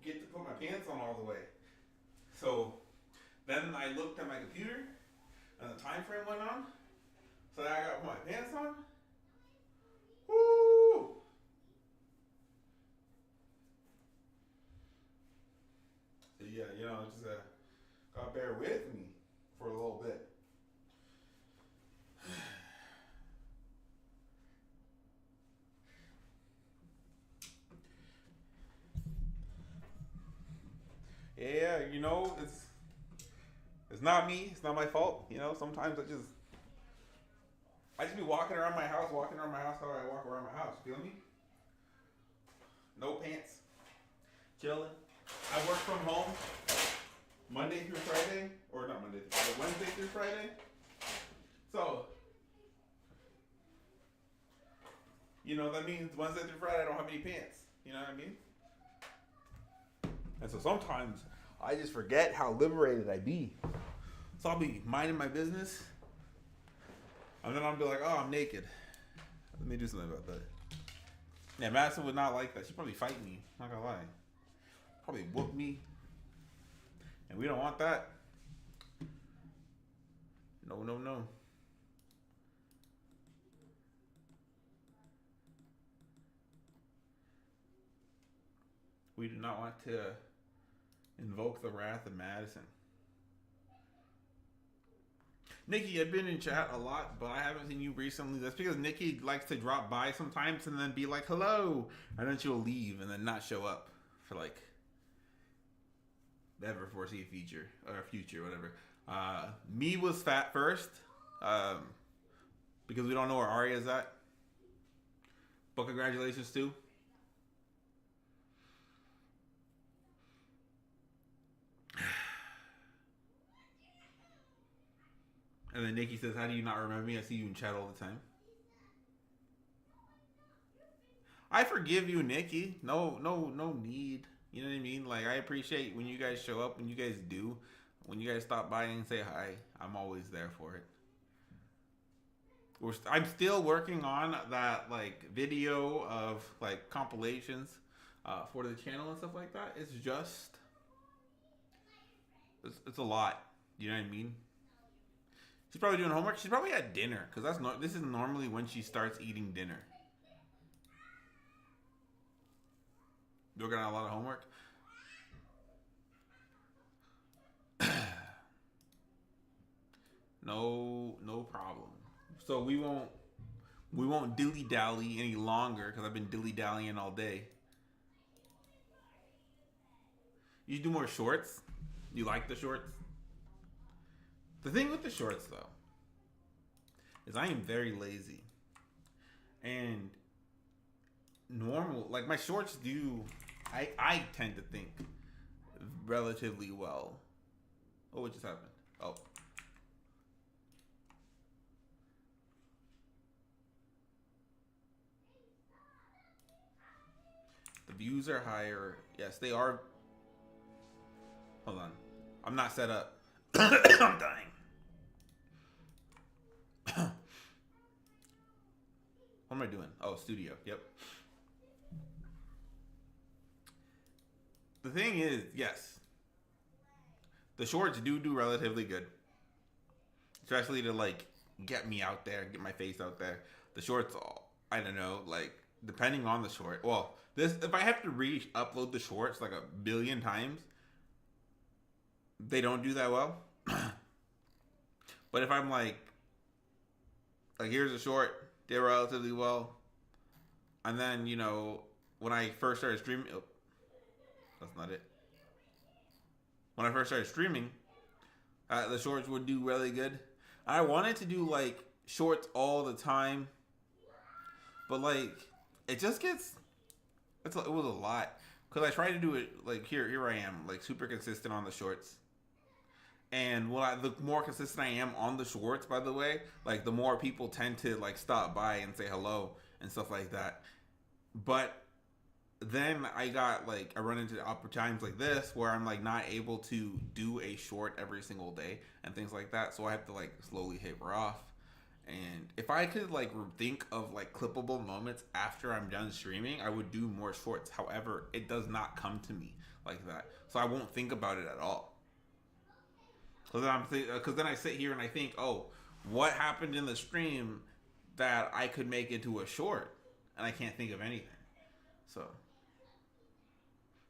get to put my pants on all the way. So then I looked at my computer and the time frame went on. So I got to put my pants on. Woo! So yeah, just gotta bear with me for a little bit. Yeah, it's not me. It's not my fault. Sometimes I just be walking around my house, how I walk around my house. Feel me? No pants, chilling. I work from home Monday through Friday, or not Monday through Friday, Wednesday through Friday. So, that means Wednesday through Friday I don't have any pants. You know what I mean? And so sometimes I just forget how liberated I be. So I'll be minding my business, and then I'll be like, oh, I'm naked. Let me do something about that. Yeah, Madison would not like that. She'd probably fight me. Not gonna lie. Probably whoop me. And we don't want that. No, no, no. We do not want to invoke the wrath of Madison. Nikki, I've been in chat a lot, but I haven't seen you recently. That's because Nikki likes to drop by sometimes and then be like, hello. And then she'll leave and then not show up for like ever foresee a future or future, whatever. Me was fat first because we don't know where Arya's at. But congratulations too. And then Nikki says, how do you not remember me? I see you in chat all the time. I forgive you, Nikki. No need. You know what I mean? Like, I appreciate when you guys show up, when you guys do. When you guys stop by and say hi, I'm always there for it. I'm still working on that, like, video of, like, compilations for the channel and stuff like that. It's just... It's a lot. You know what I mean? She's probably doing homework. She's probably at dinner because this is normally when she starts eating dinner. You're working on a lot of homework. No problem. So we won't dilly dally any longer because I've been dilly dallying all day. You do more shorts. You like the shorts? The thing with the shorts, though, is I am very lazy. And like my shorts do, I tend to think relatively well. Oh, what just happened? Oh. The views are higher. Yes, they are. Hold on. I'm not set up. I'm dying. What am I doing? Oh, studio. Yep. The thing is, yes, the shorts do relatively good, especially to like get me out there, get my face out there. The shorts, I don't know, like depending on the short. Well, if I have to re-upload the shorts like a billion times, they don't do that well. But if I'm like here's a short, did relatively well. And then, when I first started streaming, that's not it. When I first started streaming, the shorts would do really good. I wanted to do like shorts all the time, but like it just gets, it was a lot. Because I tried to do it like here I am, like super consistent on the shorts. And the more consistent I am on the shorts, by the way, like the more people tend to like stop by and say hello and stuff like that. But then I run into times like this where I'm like not able to do a short every single day and things like that. So I have to like slowly taper off. And if I could like think of like clippable moments after I'm done streaming, I would do more shorts. However, it does not come to me like that, so I won't think about it at all. Because then I sit here and I think, oh, what happened in the stream that I could make into a short, and I can't think of anything. So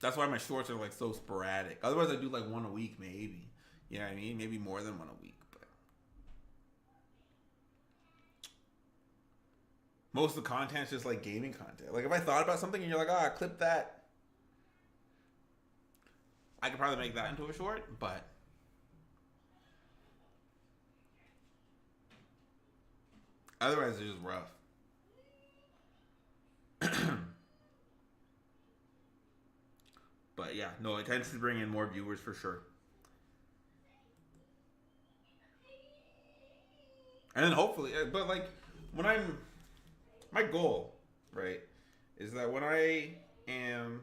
that's why my shorts are like so sporadic. Otherwise, I do like one a week, maybe. You know what I mean? Maybe more than one a week. But most of the content's just like gaming content. Like if I thought about something and you're like, ah, oh, clip that, I could probably make that into a short. But otherwise, it's just rough. But yeah, no, it tends to bring in more viewers for sure. And then hopefully, but like when I'm, my goal, right, is that when I am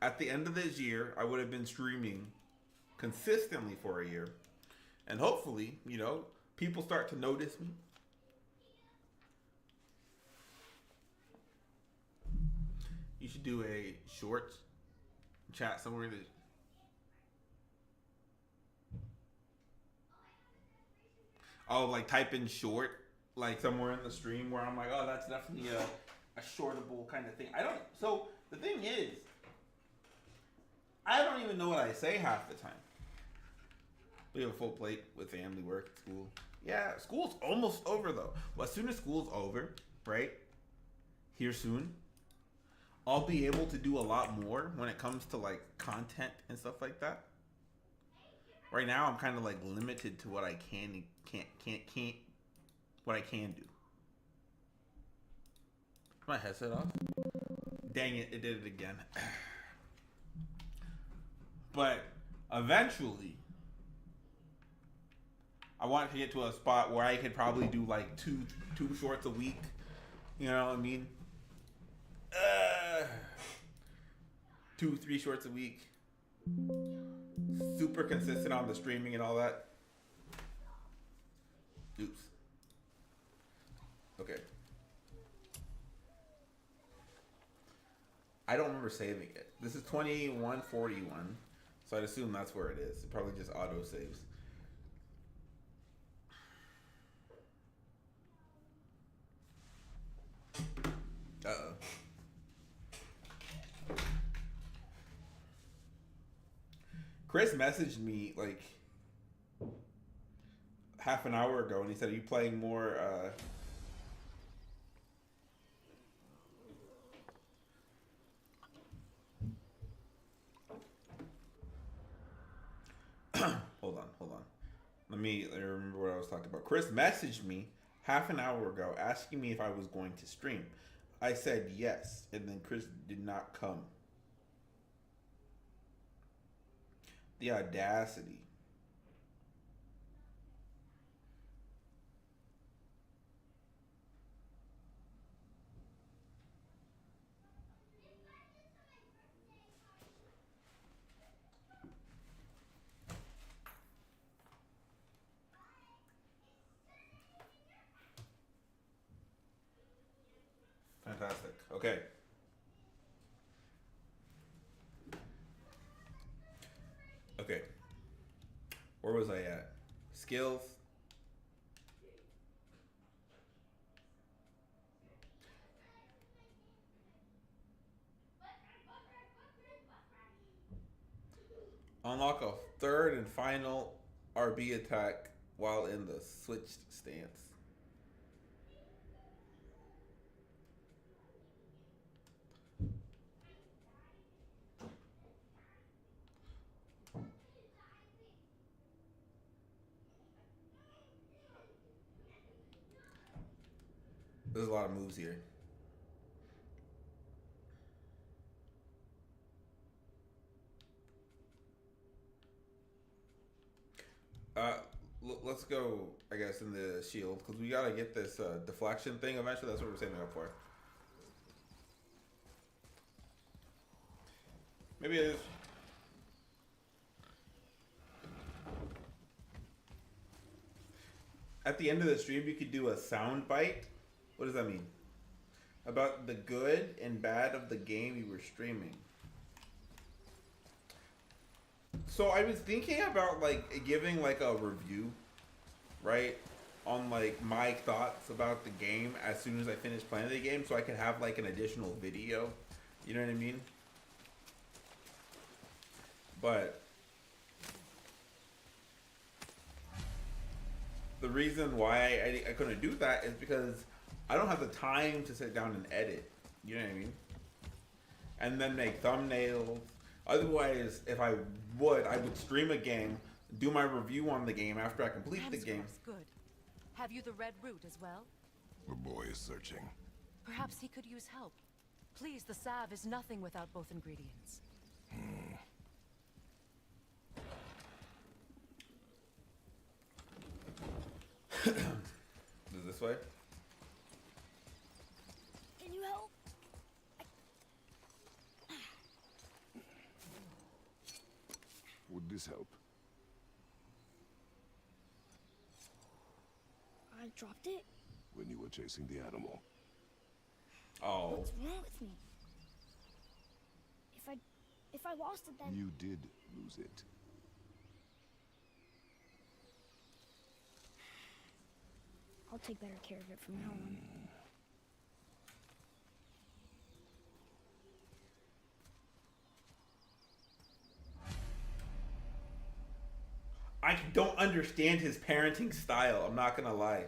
at the end of this year, I would have been streaming consistently for a year. And hopefully, people start to notice me. You should do a short chat somewhere that. Oh, like type in short, like somewhere in the stream where I'm like, oh, that's definitely a shortable kind of thing. I don't. So the thing is, I don't even know what I say half the time. We have a full plate with family, work, school. Yeah, school's almost over though. Well, as soon as school's over, right? Here soon, I'll be able to do a lot more when it comes to like content and stuff like that. Right now, I'm kind of like limited to what I can and can't what I can do. My headset off. Dang it! It did it again. But eventually, I want to get to a spot where I could probably do like two shorts a week. You know what I mean? 2-3 shorts a week. Super consistent on the streaming and all that. Oops. Okay. I don't remember saving it. This is 2141, so I'd assume that's where it is. It probably just auto saves. Uh-oh. Chris messaged me like half an hour ago and he said, are you playing more hold on. Let me remember what I was talking about. Chris messaged me half an hour ago asking me if I was going to stream. I said yes, and then Chris did not come. The audacity. Fantastic. Okay. Okay. Where was I at? Skills. Unlock a third and final RB attack while in the switched stance. There's a lot of moves here. Let's go, I guess, in the shield because we gotta get this deflection thing eventually. That's what we're saving up for. Maybe it is. at the end of the stream, you could do a sound bite. What does that mean? About the good and bad of the game you were streaming. So I was thinking about like giving like a review, right? On like my thoughts about the game as soon as I finish playing the game, so I could have like an additional video. You know what I mean? But the reason why I couldn't do that is because I don't have the time to sit down and edit. You know what I mean? And then make thumbnails. Otherwise, if I would stream a game, do my review on the game after I complete the game. Good. Have you the red root as well? The boy is searching. Perhaps he could use help. Please, the salve is nothing without both ingredients. Is this way? Can you help? Would this help? I dropped it. When you were chasing the animal. Oh. What's wrong with me? If I lost it, then You did lose it. I'll take better care of it from now on. I don't understand his parenting style. I'm not gonna lie.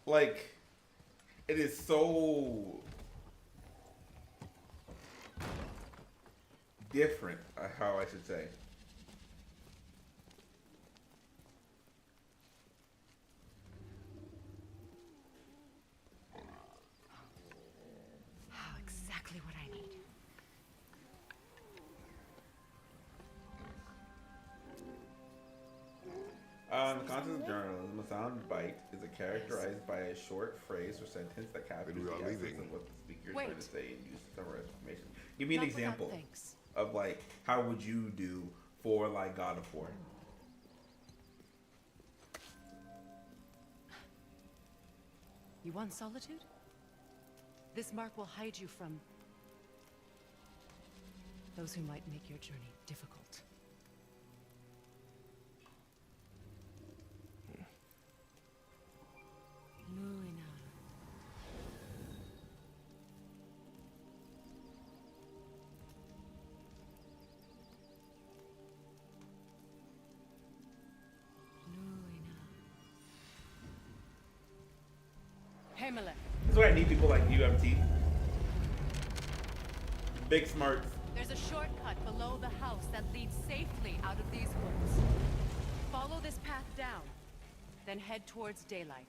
Like, it is so different, how I should say. Exactly what I need. The content of journalism, a sound bite is characterized by a short phrase or sentence that captures And we the are essence leaving. of what the speaker is Wait. trying to say and use to summarize information. Give me an Not without example thanks. of like how would you do for like God of War? You want solitude? This mark will hide you from those who might make your journey difficult. Nuina. Nuina. Himalek. That's why I need people like UMT. Big smarts. There's a shortcut below the house that leads safely out of these woods. Follow this path down, then head towards daylight.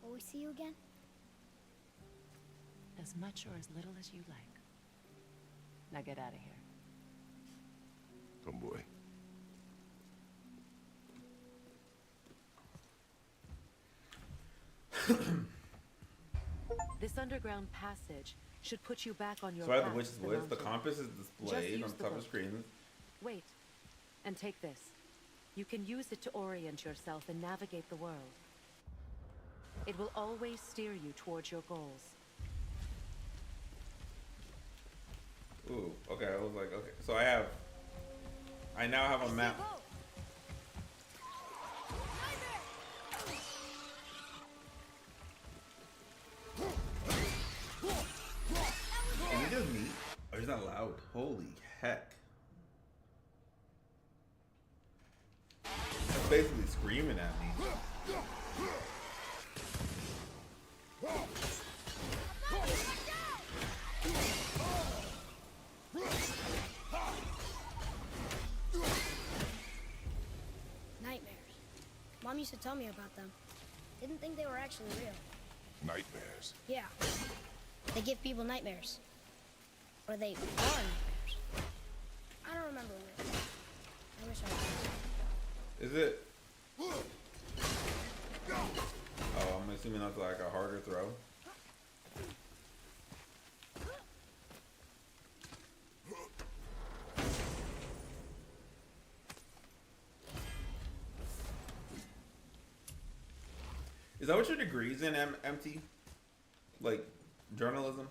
Will we see you again? As much or as little as you like. Now get out of here. Tomboy. This underground passage should put you back on your So I have path the Witch's to the Woods. The mountain. compass is displayed use on the top of book. screen. Wait, and take this. You can use it to orient yourself and navigate the world. It will always steer you towards your goals. Ooh, okay. I was like, okay. So I now have a map. Can he just meet? Or is that loud? Holy heck. That's basically screaming at me. Nightmares. Mom used to tell me about them. Didn't think they were actually real. Nightmares. Yeah. They give people nightmares. Or they are nightmares. I don't remember which. I wish I Is it? Oh, I'm assuming that's like a harder throw. that what your degree's in, MT? Like, journalism?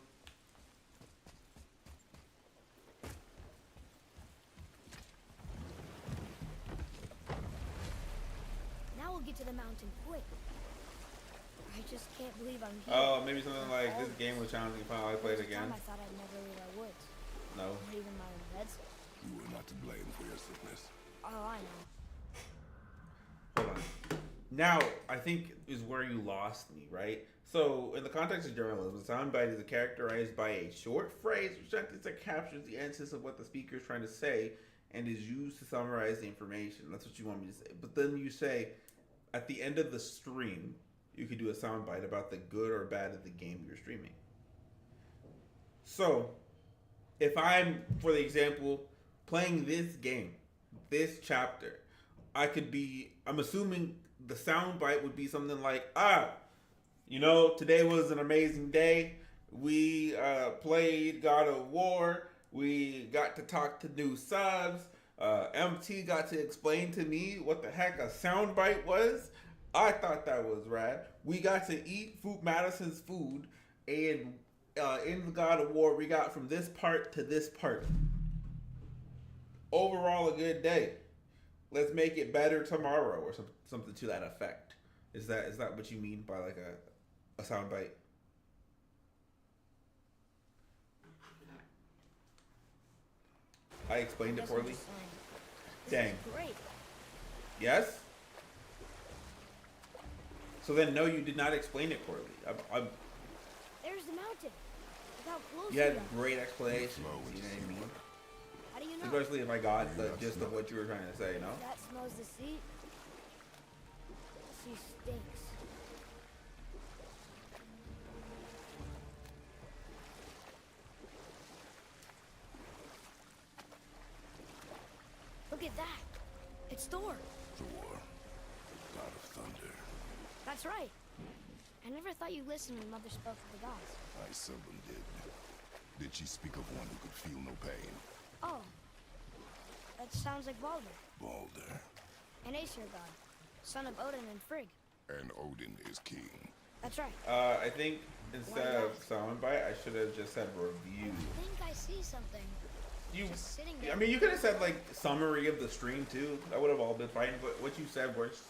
Now we'll get to the mountain quick. I just can't believe I'm here. Oh, maybe something like this game was challenging. Finally, I played again. I thought I'd never leave our woods. No. Not even my own beds. You were not to blame for your sickness. Oh, I know. Hold on. Now, I think is where you lost me, right? So, in the context of journalism, a soundbite is characterized by a short phrase or sentence that captures the essence of what the speaker is trying to say and is used to summarize the information. That's what you want me to say. But then you say, at the end of the stream, you could do a soundbite about the good or bad of the game you're streaming. So, if I'm, for the example, playing this game, this chapter, I'm assuming the soundbite would be something like, today was an amazing day. We played God of War. We got to talk to new subs. MT got to explain to me what the heck a soundbite was. I thought that was rad. We got to eat Madison's food, and in the God of War, we got from this part to this part. Overall, a good day. Let's make it better tomorrow, or something to that effect. Is that what you mean by like a soundbite? I explained it poorly. Dang. Great. Yes? So then, no, you did not explain it poorly. There's the mountain. Look how close You had we are. great explanation. You know what I mean? How do you know? Especially if I got the gist of what you were trying to say, no? That smells the sea. The sea stinks. Look at that. It's Thor. Thor, god of thunder. That's right. I never thought you listened when Mother spoke of the gods. I seldom did. Did she speak of one who could feel no pain? Oh. That sounds like Baldur. Balder. An Aesir god. Son of Odin and Frigg. And Odin is king. That's right. I think instead of soundbite, I should have just said review. I think I see something. Just sitting there. I mean, you could have said like summary of the stream too. That would have all been fine. But what you said was.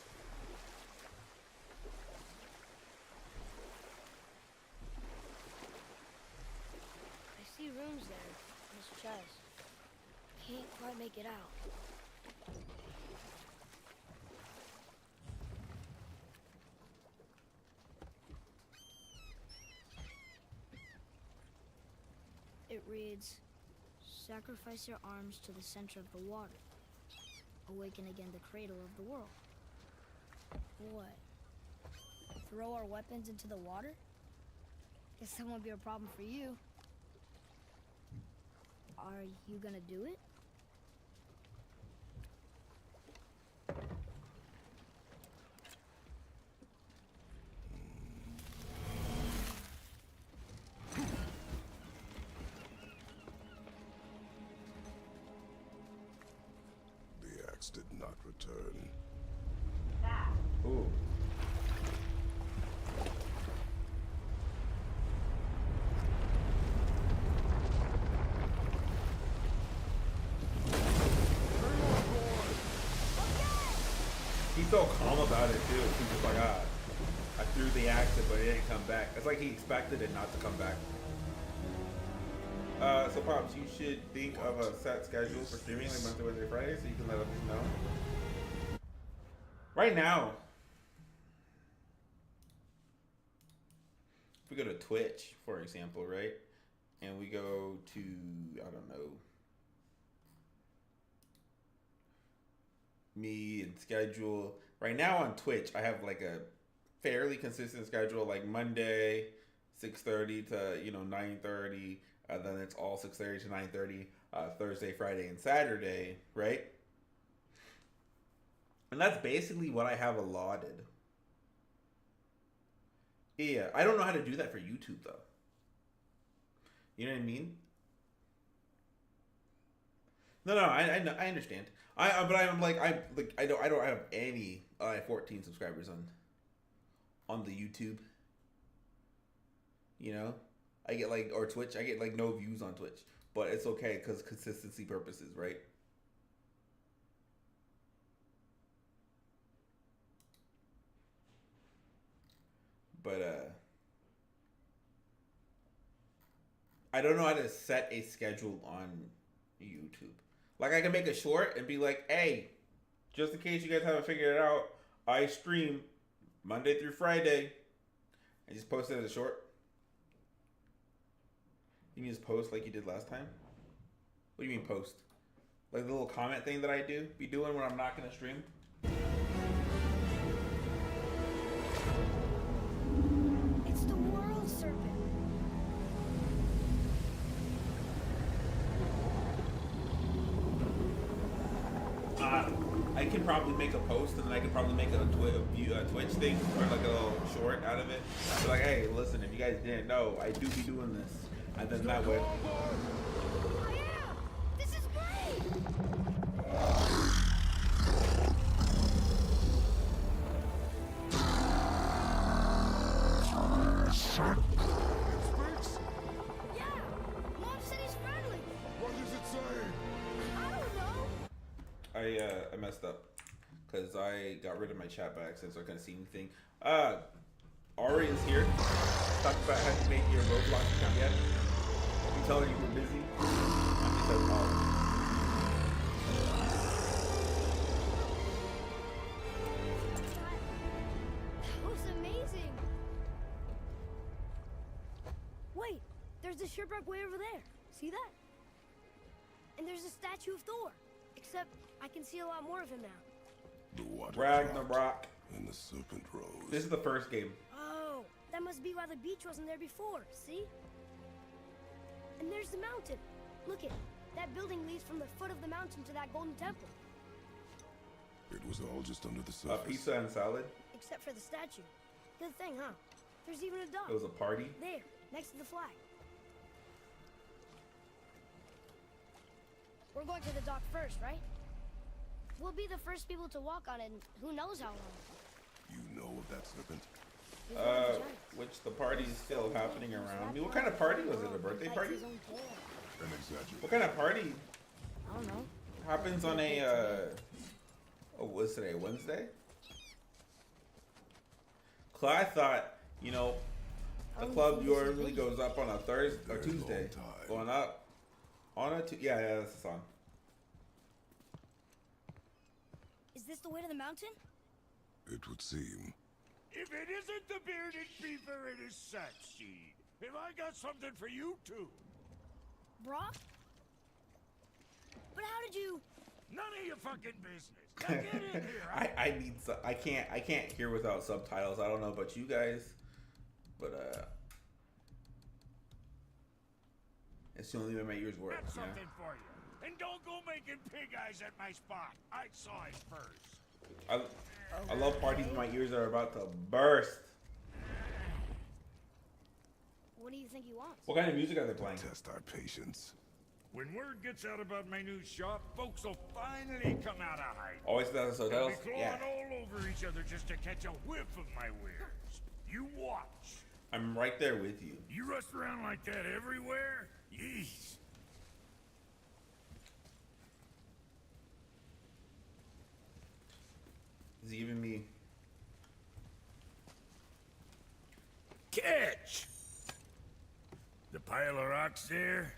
I see runes there in his chest. Can't quite make it out. It reads, sacrifice your arms to the center of the water. Awaken again the cradle of the world. What? Throw our weapons into the water? Guess that won't be a problem for you. Are you gonna do it? The axe did not return. Ooh. He's so calm about it too. He's just like, I threw the axe, but it didn't come back. It's like he expected it not to come back. So Pops, you should think of a set schedule for streaming like Monday, Wednesday, Friday, so you can let us know. Right now, if we go to Twitch, for example, right? And we go to, I don't know, me and schedule. Right now on Twitch, I have like a fairly consistent schedule, like Monday, 6:30 to 9:30. Then it's all 6:30 to 9:30. Thursday, Friday, and Saturday, right? And that's basically what I have allotted. Yeah, I don't know how to do that for YouTube though. You know what I mean? No, I know, I understand. But I don't have any 14 subscribers on on the YouTube. You know, I get like, or Twitch, I get like no views on Twitch, but it's okay because consistency purposes, right? But I don't know how to set a schedule on YouTube. Like I can make a short and be like, hey, just in case you guys haven't figured it out, I stream Monday through Friday, and just post it as a short. You can just post like you did last time. What do you mean post? Like the little comment thing that I be doing when I'm not gonna stream. It's the world serpent. I can probably make a post and then I can probably make a Twitch thing or like a little short out of it. Be like, hey, listen, if you guys didn't know, I do be doing this, and then that way. I am! This is great! Yeah! Mom said he's friendly! What does it say? I don't know! I messed up because I got rid of my chat by accident, so I couldn't see anything. Ari is here. Talk about how you made your Roblox account yet. You tell her you were busy. I'm just like, oh. That was amazing! Wait, there's the shipwreck way over there. See that? And there's a statue of Thor. Except I can see a lot more of him now. The water Ragnarok. dropped, and the serpent rose. This is the first game. Oh, that must be why the beach wasn't there before, see? And there's the mountain. Look it, that building leads from the foot of the mountain to that golden temple. It was all just under the surface. Pizza and salad. Except for the statue. Good thing, huh? There's even a It dog. was a party. There, next to the flag. We're going to the dock first, right? We'll be the first people to walk on it in who knows how long. You know of that serpent? He's one of the giants. Which the party is still happening around me. What kind of party was it? A birthday Bites party? his own tail. An exaggeration. What kind of party I don't know. happens on a what's today? Wednesday? I thought, you know, the club usually goes up on a Thursday or Very Tuesday. long time. Going up on a yeah, that's the song. Is this the way to the mountain? It would seem. If it isn't the bearded beaver, it is Sackseed. Have I got something for you too? Brock? But how did you... None of your fucking business. Now get in here. I need I can't hear without subtitles. I don't know about you guys, but it's the only way my ears work. Got You know? something for you. And don't go making pig eyes at my spot. I saw it first. I love parties when my ears are about to burst. What do you think he wants? What kind of music are they playing? Test our patience. When word gets out about my new shop, folks will finally come out of hiding. Always without the They'll be subtitles? clawing Yeah. all over each other just to catch a whiff of my wares. You watch. I'm right there with you. You rush around like that everywhere? Yeesh. He's giving me. Catch! The pile of rocks there?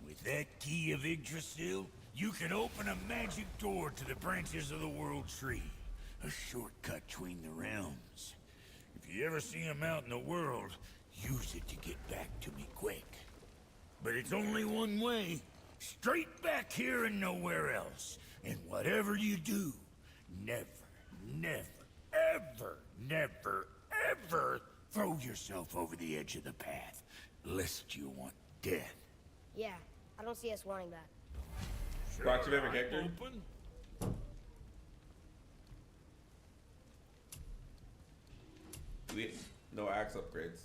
With that key of Yggdrasil, you can open a magic door to the branches of the World Tree. A shortcut between the realms. If you ever see him out in the world, use it to get back to me quick. But it's only one way. Straight back here and nowhere else. And whatever you do, never, never, ever throw yourself over the edge of the path, lest you want death. Yeah, I don't see us wanting that. Brock's your favorite I'm character? open. No axe upgrades.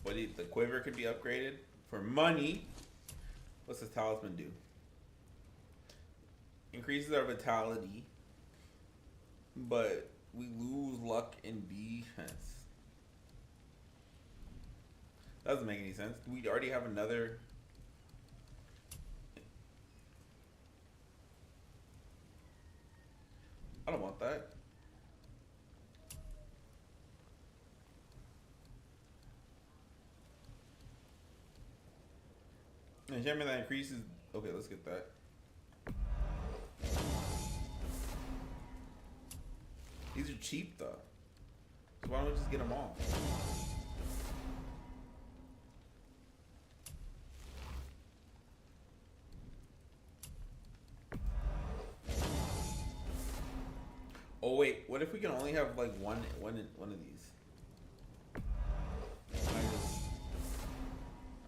But the quiver could be upgraded for money. What's this talisman do? Increases our vitality, but we lose luck and defense. Doesn't make any sense. We already have another. I don't want that. Enchantment that increases. Okay, let's get that. These are cheap though. So why don't we just get them all? Oh wait, what if we can only have like one of these?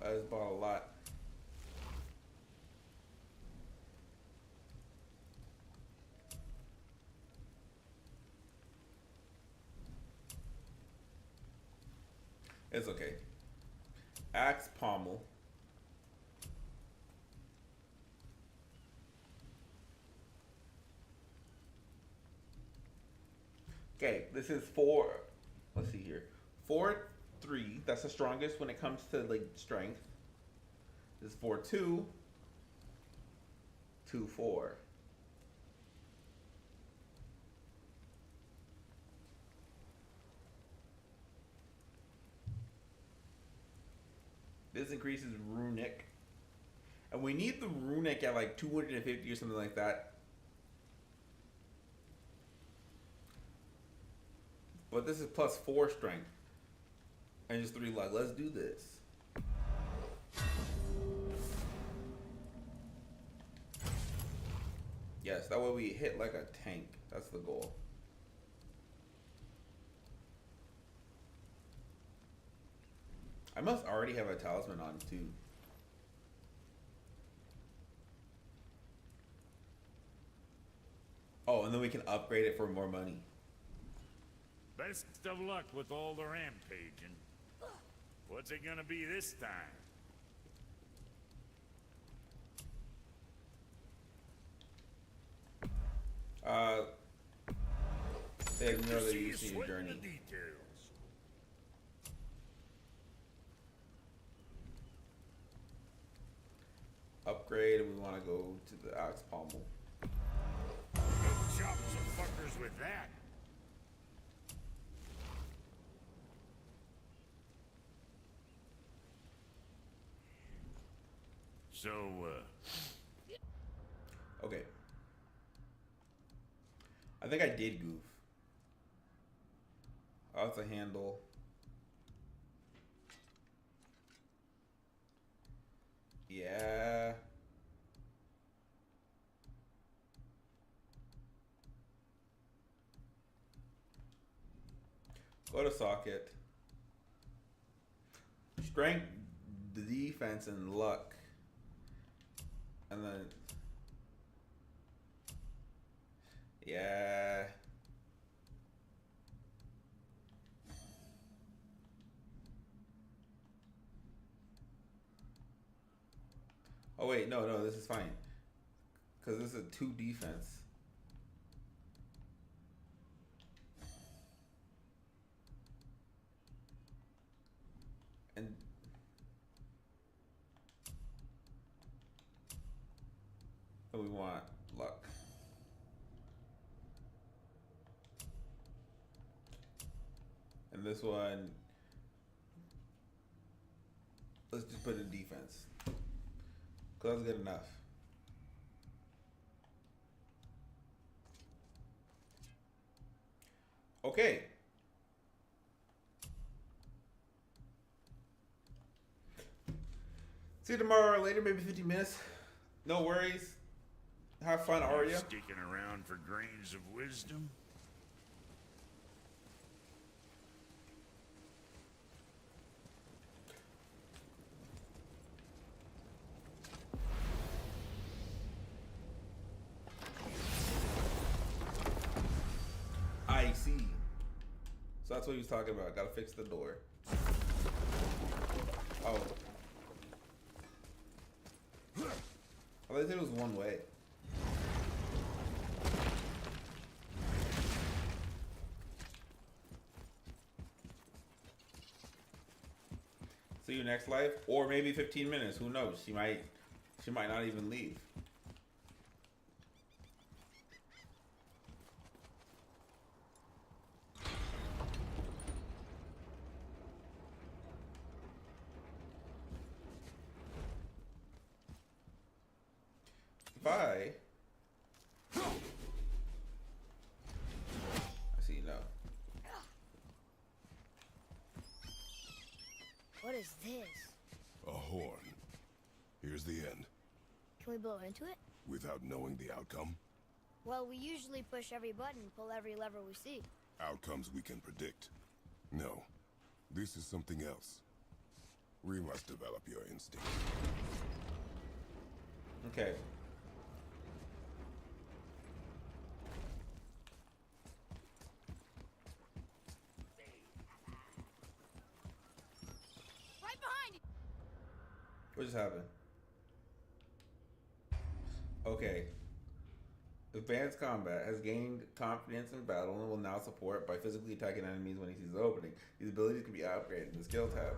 I just bought a lot. It's okay. Axe pommel. Okay, this is 4. Let's see here. 4-3. That's the strongest when it comes to like strength. This is 4-2. 2-4. This increases runic. And we need the runic at like 250 or something like that. But this is plus 4 strength. And just 3 luck. Let's do this. Yes, that way we hit like a tank. That's the goal. I must already have a talisman on too. Oh, and then we can upgrade it for more money. Best of luck with all the rampaging. What's it gonna be this time? They ignore the See you use in your sweating journey. the details. Upgrade, and we want to go to the axe pommel. Go chop some fuckers with that. So, Okay. I think I did goof. Oh, it's a handle. Yeah. Go to socket. Strength, the defense, and luck. And then... Yeah. Oh wait, no, this is fine. Because this is a 2 defense. And we want luck. And this one, let's just put in defense. Because that's good enough. Okay. See you tomorrow or later, maybe 15 minutes. No worries. Have fun, Arya. sticking around for grains of wisdom? I see. So that's what he was talking about. Gotta fix the door. Oh. I thought it was one way. So See you next life, or maybe 15 minutes. Who knows? She might not even leave. Bye. I see you now. What is this? A horn. Here's the end. Can we blow into it? Without knowing the outcome, Well, we usually push every button, pull every lever we see. outcomes we can predict. No, this is something else. We must develop your instinct. Okay. Right behind you! What just happened? Okay. Advanced combat has gained confidence in battle and will now support by physically attacking enemies when he sees the opening. These abilities can be upgraded in the skill tab.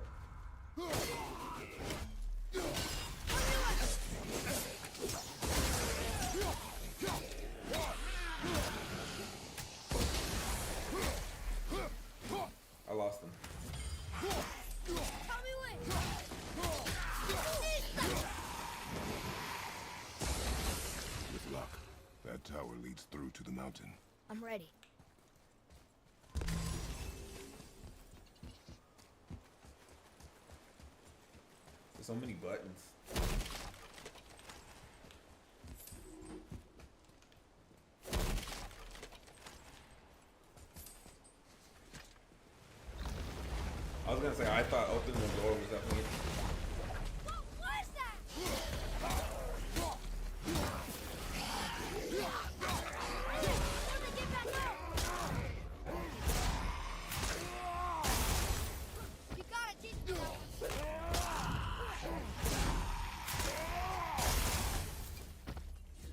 I lost him. Help me win! With luck, that tower leads through to the mountain. I'm ready. There's so many buttons. I was gonna say, I thought opening the door was definitely. What was that? Get back up! You gotta teach me that.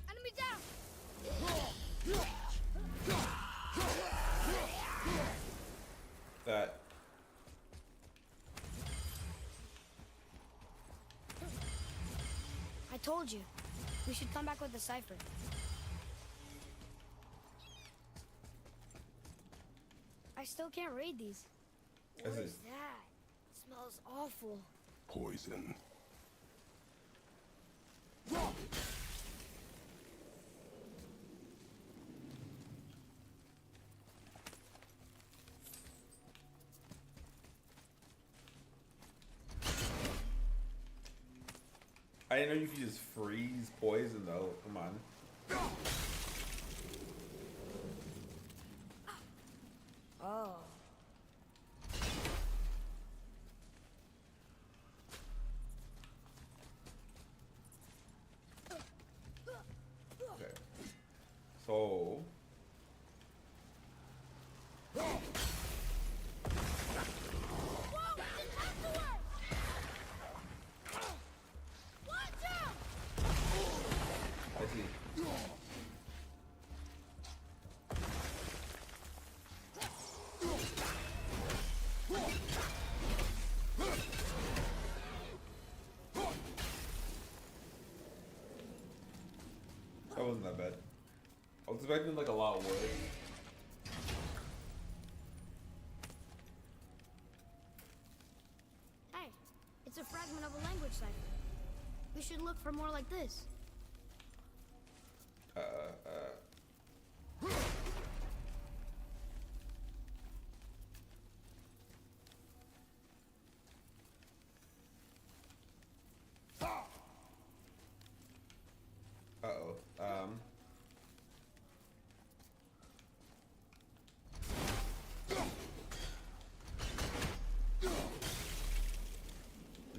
Enemy down! That. I told you. We should come back with the cipher. I still can't read these. What This is is- that? It smells awful. Poison. I didn't know you could just freeze poison though. Come on. Oh. Okay. So. Whoa! It has to work! Watch out! I see. That wasn't that bad. I was expecting like a lot worse. Hey, it's a fragment of a language cipher. We should look for more like this. Uh-oh.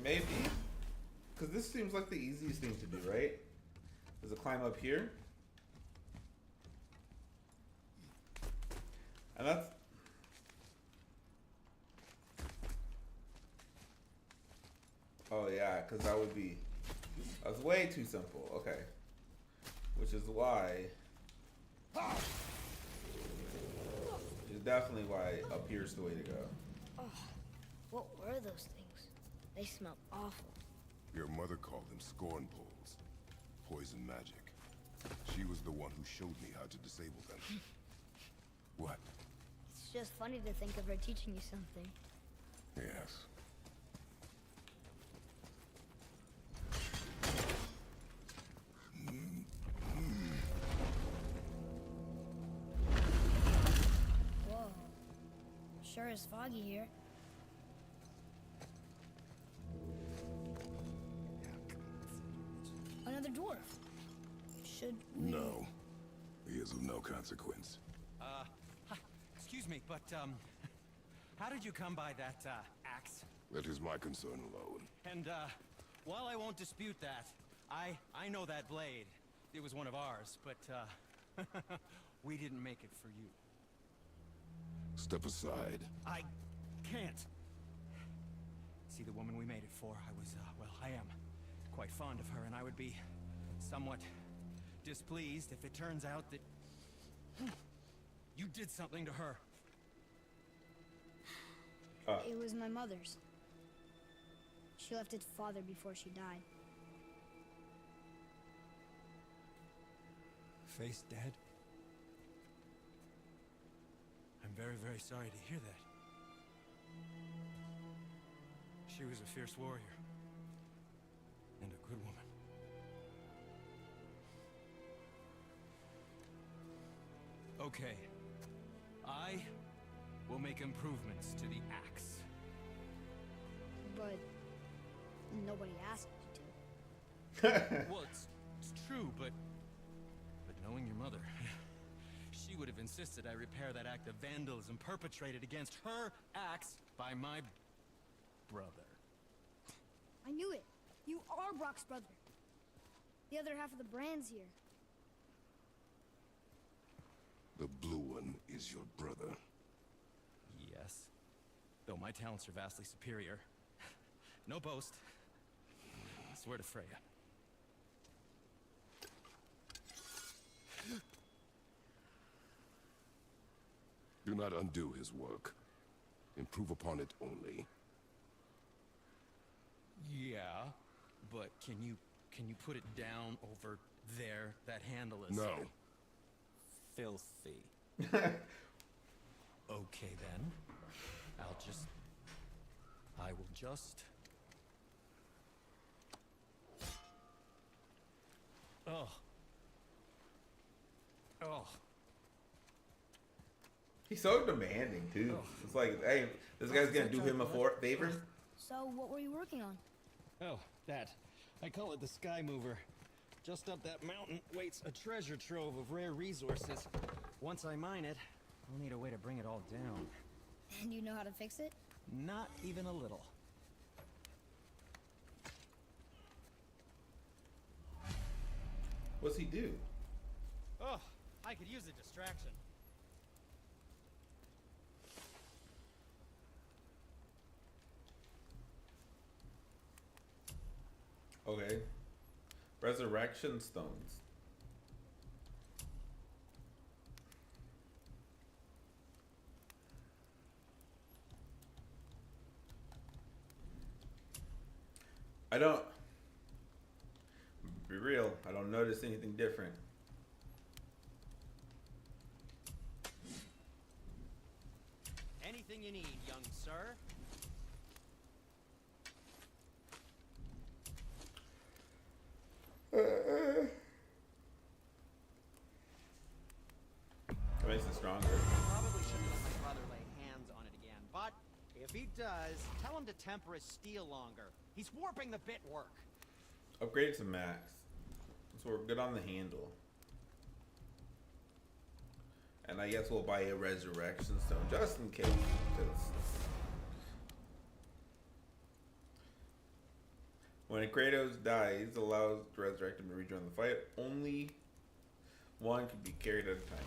Maybe. Because this seems like the easiest thing to do, right? Is to climb up here. And that's... Oh yeah, because that would be... That's way too simple. Okay. Which is why... Which is definitely why up here's the way to go. What were those things? They smell awful. Your mother called them scorn poles. Poison magic. She was the one who showed me how to disable them. What? It's just funny to think of her teaching you something. Yes. Whoa. Sure is foggy here. Another dwarf. Should we... No. He is of no consequence. Excuse me, but, how did you come by that, axe? That is my concern alone. And, while I won't dispute that, I know that blade. It was one of ours, but, we didn't make it for you. Step aside. I can't. See, the woman we made it for, well, I am quite fond of her, and I would be somewhat displeased if it turns out that you did something to her. It was my mother's. She left its father before she died. Face dead? I'm very, very sorry to hear that. She was a fierce warrior. And a good woman. Okay. I will make improvements to the axe. But nobody asked you to. Well, it's true, but knowing your mother, she would have insisted I repair that act of vandalism perpetrated against her axe by my brother. I knew it. You are Brock's brother. The other half of the brand's here. The blue one is your brother. Yes. Though my talents are vastly superior. No boast. I swear to Freya. Do not undo his work. Improve upon it only. Yeah, but can you put it down over there? That handle is No. filthy. Okay then. I will just Oh. He's so demanding too. It's like, hey, this guy's gonna do him a favor. So, what were you working on? Oh, that. I call it the Sky Mover. Just up that mountain waits a treasure trove of rare resources. Once I mine it, I'll need a way to bring it all down. And you know how to fix it? Not even a little. What's he do? Oh, I could use a distraction. Okay. Resurrection stones. I don't... Be real, I don't notice anything different. Anything you need, young sir. It makes it stronger. Probably shouldn't let my brother lay hands on it again, but if he does, tell him to temper his steel longer. He's warping the bit work. Upgrade it to max. So we're good on the handle. And I guess we'll buy a resurrection stone just in case. Because when Kratos dies, allows the resurrected to rejoin the fight. Only one can be carried at a time.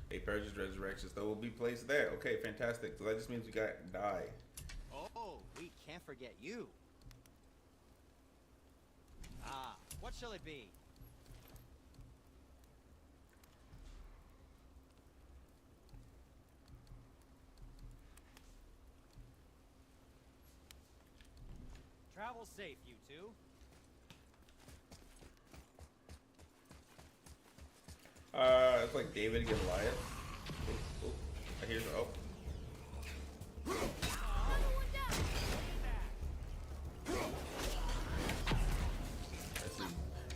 A purchase resurrection stone will be placed there. Okay, fantastic. So that just means we got die. Oh, we can't forget you. Ah, what shall it be? travel safe, you two. It's like David and Goliath. Oh, I hear. Oh. I see.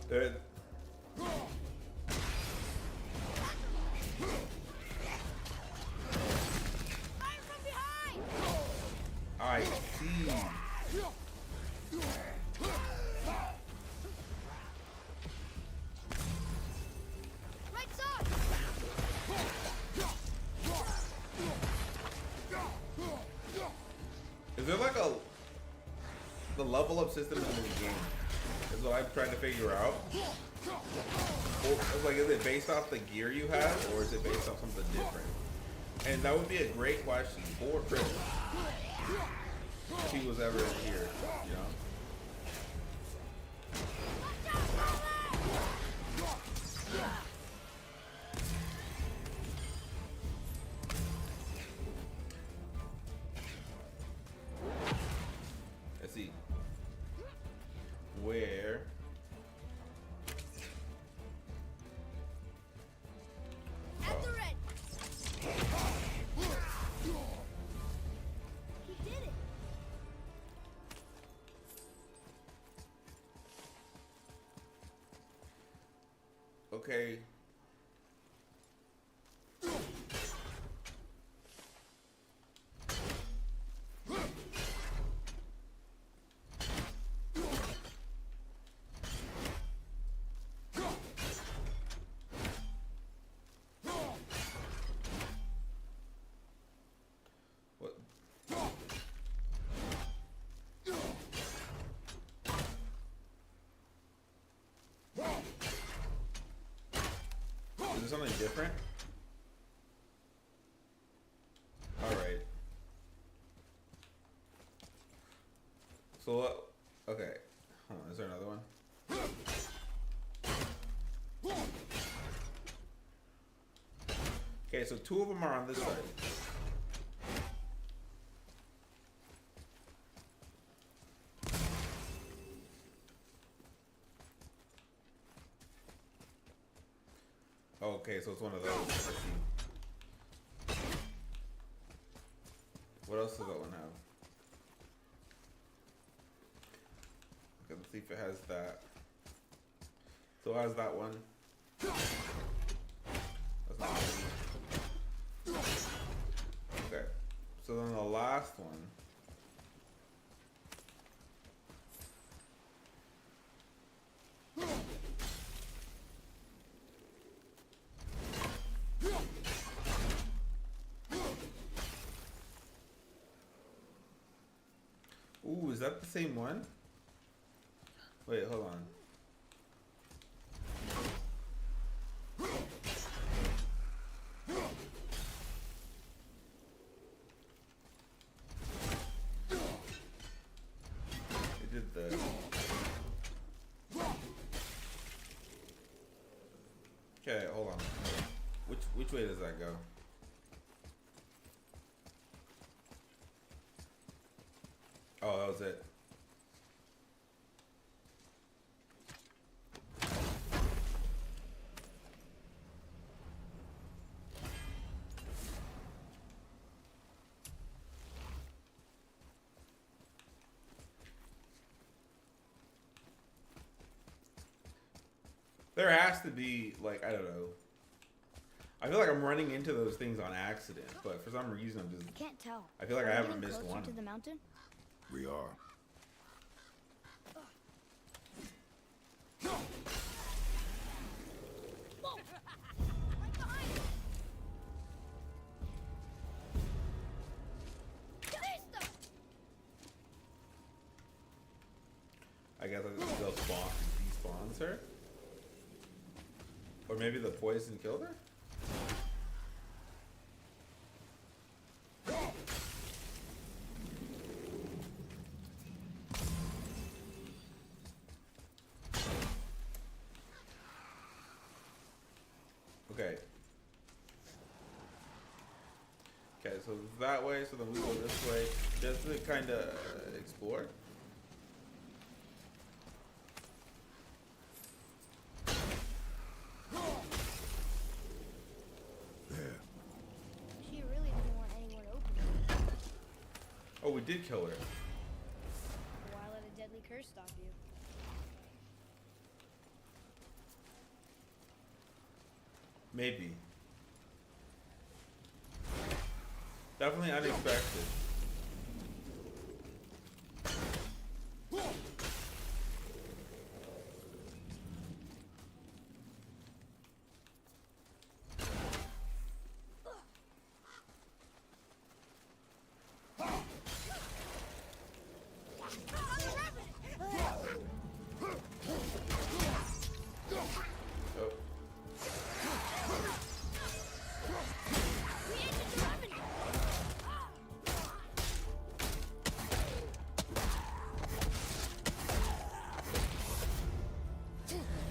There. Fire from behind! I see. Right side! Is there like the level up system in the game? Is what I'm trying to figure out. Or, like, is it based off the gear you have, or is it based off something different? And that would be a great question for Chris if he was ever here, you know. Let's see. Where? At the red! He did it! Okay. What? Is there something different? Alright. So what? Okay. Hold on, is there another one? Okay, so two of them are on this side. Okay, so it's one of those. Let's see. What else does that one have? Okay, let's see if it has that. So it has that one. That's not good. Okay. So then the last one. Ooh, is that the same one? Wait, hold on. It did the... Okay, hold on. Which way does that go? Oh, that was it. There has to be, like, I don't know. I feel like I'm running into those things on accident, but for some reason I'm just... I can't tell. I feel like Are I we haven't getting missed closer one. to the mountain? We are. Whoa! Right behind us! Listo! I guess they'll spawn, despawns her? Or maybe the poison killed her? Okay. Okay, so that way, so then we go this way, just to kind of explore. we did kill her. Why let a deadly curse stop you? Maybe. Definitely unexpected. Oh.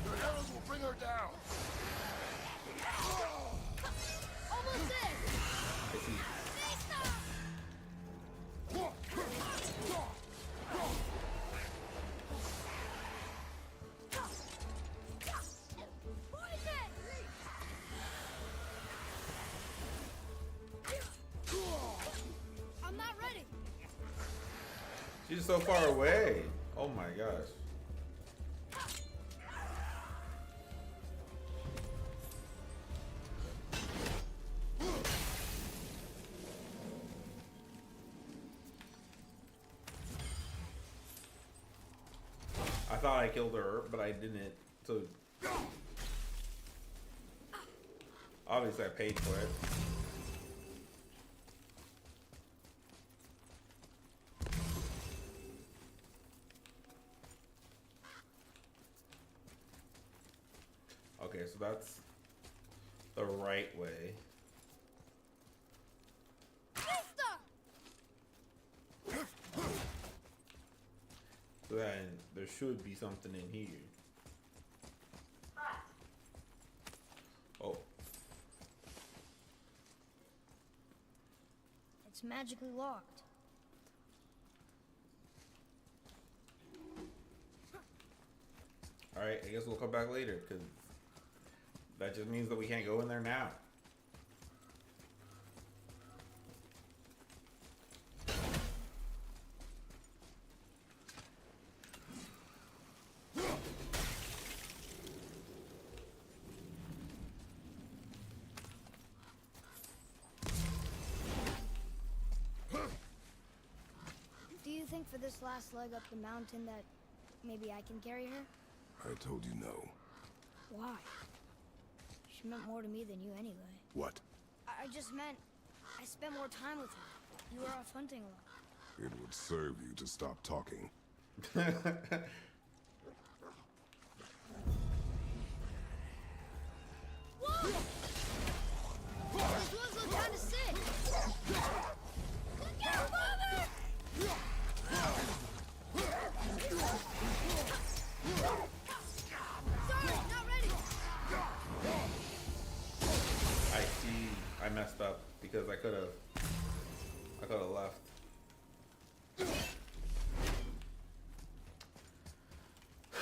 Your arrows will bring her down. Almost there! I see. I'm not ready. She's so far away. Oh my gosh. I thought I killed her, but I didn't. So obviously I paid for it. Okay, so that's the right way. So then there should be something in here. Oh, It's magically locked. all right. I guess we'll come back later because that just means that we can't go in there now. Do you think for this last leg up the mountain that maybe I can carry her? I told you no. Why? She meant more to me than you anyway. What? I just meant I spent more time with her. You were off hunting a lot. It would serve you to stop talking. Whoa! Those wolves look kind of sick. Look out, Father! Sorry, not ready. I see. I messed up because I could have left.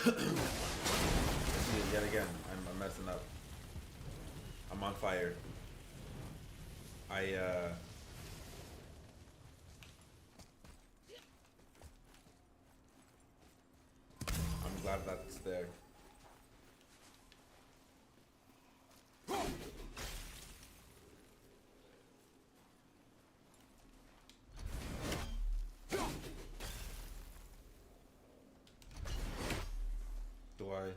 See, yet again, I'm messing up. I'm on fire. I'm glad that's there. Do I?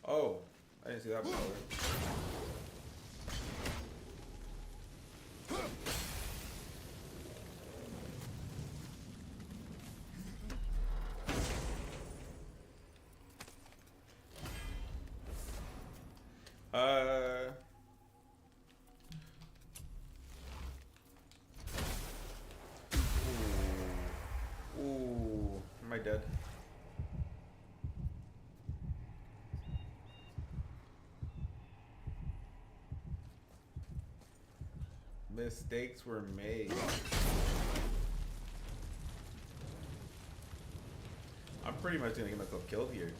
Oh, I didn't see that before. Ooh, am I dead? mistakes were made. I'm pretty much gonna get myself killed here.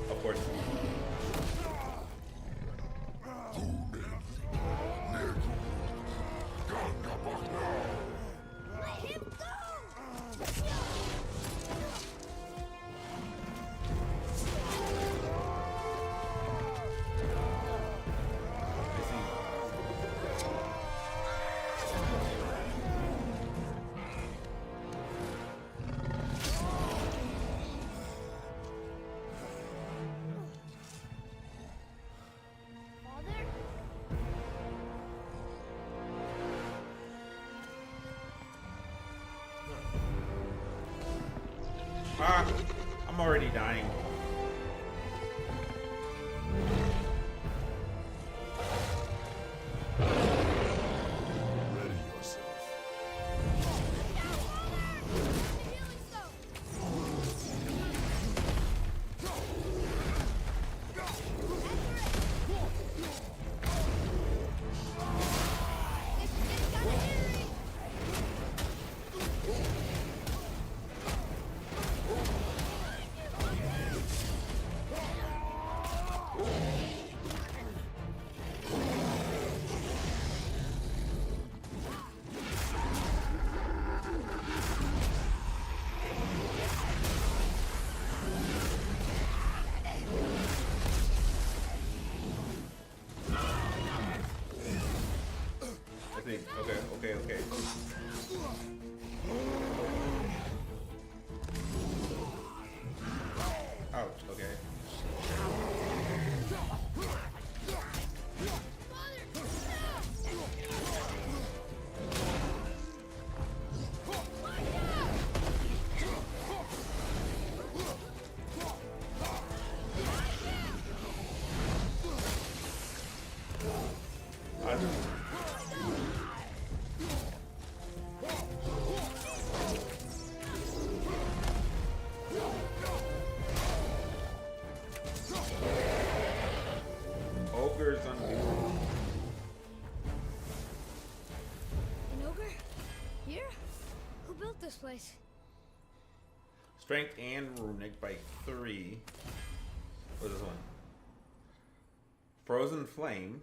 Of course. Father? Ah, I'm already dying. Ready yourself. I think. Okay. Ouch. Okay. I Ogre's unbeatable. An ogre? Here? Who built this place? Strength and runic by 3. What is this one? Frozen Flame.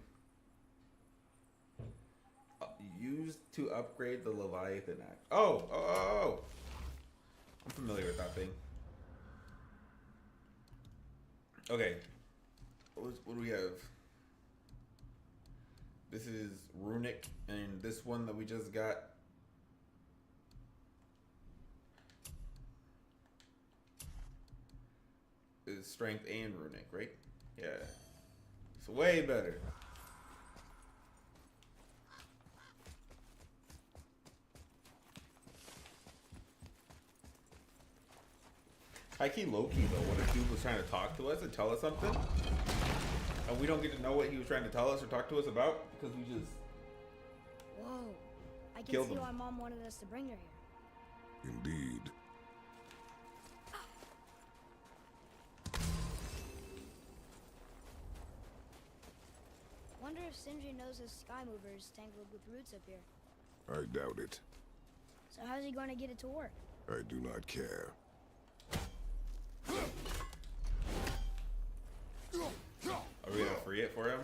Used to upgrade the Leviathan Axe. Oh! I'm familiar with that thing. Okay. What do we have? This is runic, and this one that we just got. Is strength and runic, right? Yeah. It's way better. High key, low key though. What if dude was trying to talk to us and tell us something, and we don't get to know what he was trying to tell us or talk to us about because we just Whoa. I can Killed see him. why Mom wanted us to bring her here. Indeed. Wonder if Sindri knows his sky mover is tangled with roots up here. I doubt it. So how's he going to get it to work? I do not care. are we gonna free it for him?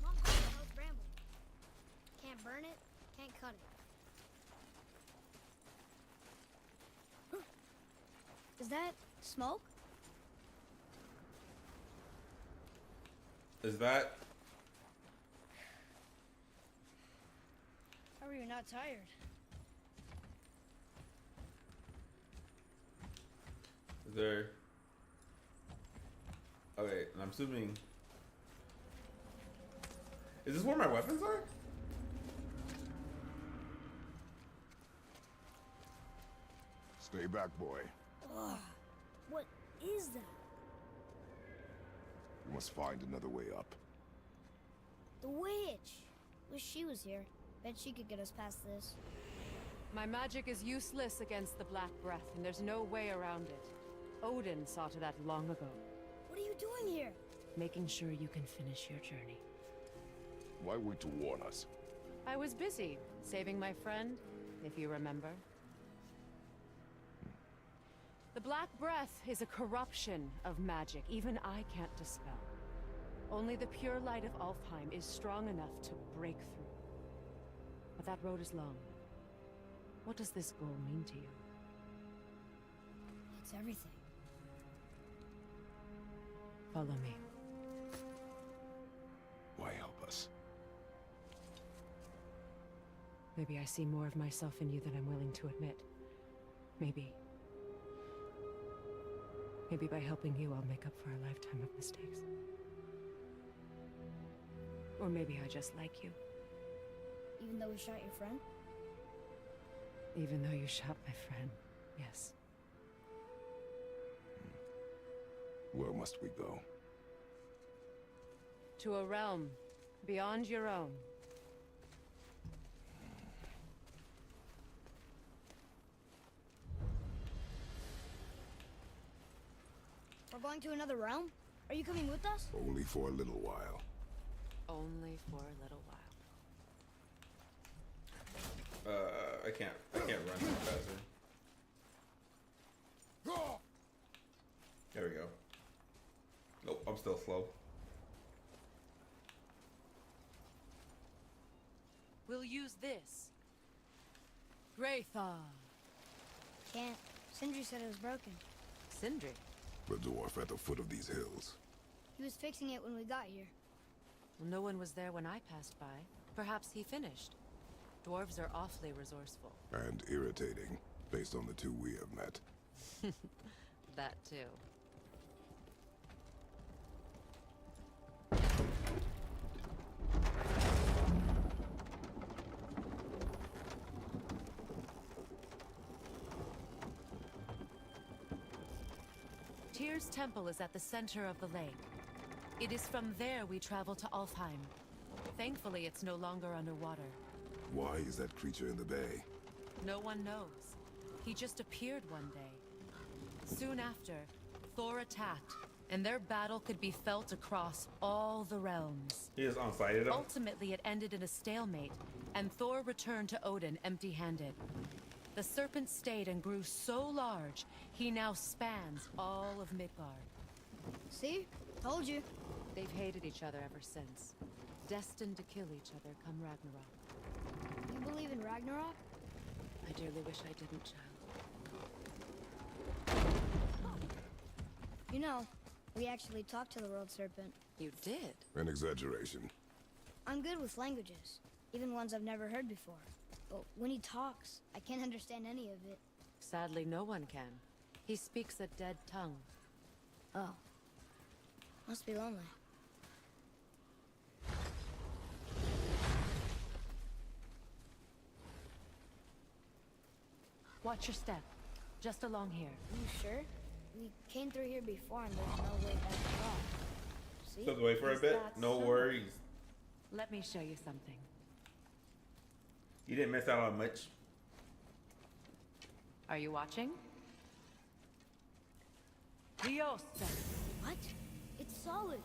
Mom calls the house bramble. Can't burn it, can't cut it. Is that smoke? Is that How are you not tired? is there? Okay, and I'm assuming. Is this where my weapons are? Stay back, boy. Ugh, what is that? We must find another way up. The witch! Wish she was here. Bet she could get us past this. My magic is useless against the Black Breath, and there's no way around it. Odin saw to that long ago. What are you doing here? Making sure you can finish your journey. Why wait to warn us? I was busy, saving my friend, if you remember. The Black Breath is a corruption of magic even I can't dispel. Only the pure light of Alfheim is strong enough to break through. But that road is long. What does this goal mean to you? It's everything. Follow me. Why help us? Maybe I see more of myself in you than I'm willing to admit. Maybe by helping you, I'll make up for a lifetime of mistakes. Or maybe I just like you. Even though we shot your friend? Even though you shot my friend, yes. Where must we go? To a realm beyond your own. We're going to another realm? Are you coming with us? Only for a little while. Only for a little while. I can't run any faster. There we go. Nope, I'm still slow. We'll use this. Graythar. Can't. Sindri said it was broken. Sindri. The dwarf at the foot of these hills. He was fixing it when we got here. Well, no one was there when I passed by. Perhaps he finished. Dwarves are awfully resourceful. And irritating, based on the two we have met. That too. Tyr's temple is at the center of the lake. It is from there we travel to Alfheim. Thankfully, it's no longer underwater. Why is that creature in the bay? No one knows. He just appeared one day. Soon after, Thor attacked, and their battle could be felt across all the realms. He just on-sighted him. Ultimately, it ended in a stalemate, and Thor returned to Odin empty-handed. The serpent stayed and grew so large, he now spans all of Midgard. See? Told you. They've hated each other ever since. Destined to kill each other come Ragnarok. You believe in Ragnarok? I dearly wish I didn't, child. You know, we actually talked to the World Serpent. You did? An exaggeration. I'm good with languages, even ones I've never heard before. But when he talks, I can't understand any of it. Sadly, no one can. He speaks a dead tongue. Oh. Must be lonely. Watch your step. Just along here. You sure? We came through here before and there's no way back at all. See? Stepped away for a Is bit. that No so? worries. Let me show you something. You didn't miss out on much. Are you watching? Diosa. What? It's solid.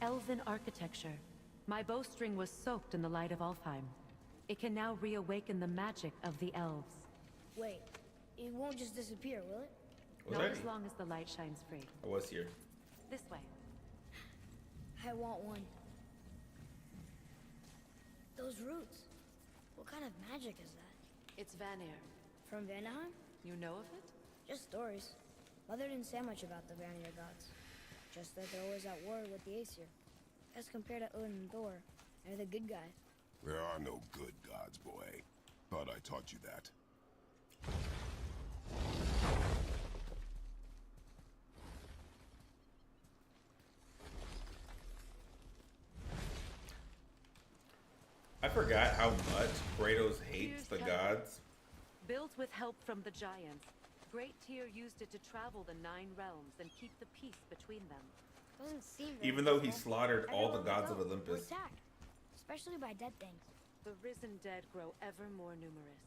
Elven architecture. My bowstring was soaked in the light of Alfheim. It can now reawaken the magic of the elves. Wait, it won't just disappear, will it? Was Not I? as long as the light shines free. I was here. This way. I want one. Those roots. What kind of magic is that? It's Vanir. From Vanaheim? You know of it? Just stories. Mother didn't say much about the Vanir gods. Just that they're always at war with the Aesir. As compared to Odin and Thor, they're the good guys. There are no good gods, boy. Thought I taught you that. I forgot how much Kratos hates Here's the Hela. gods. Built with help from the giants, Great Tyr used it to travel the 9 realms and keep the peace between them. Doesn't seem very Even though he peaceful. slaughtered all the Everywhere we gods of go, Olympus. We're attacked, especially by dead things. The risen dead grow ever more numerous.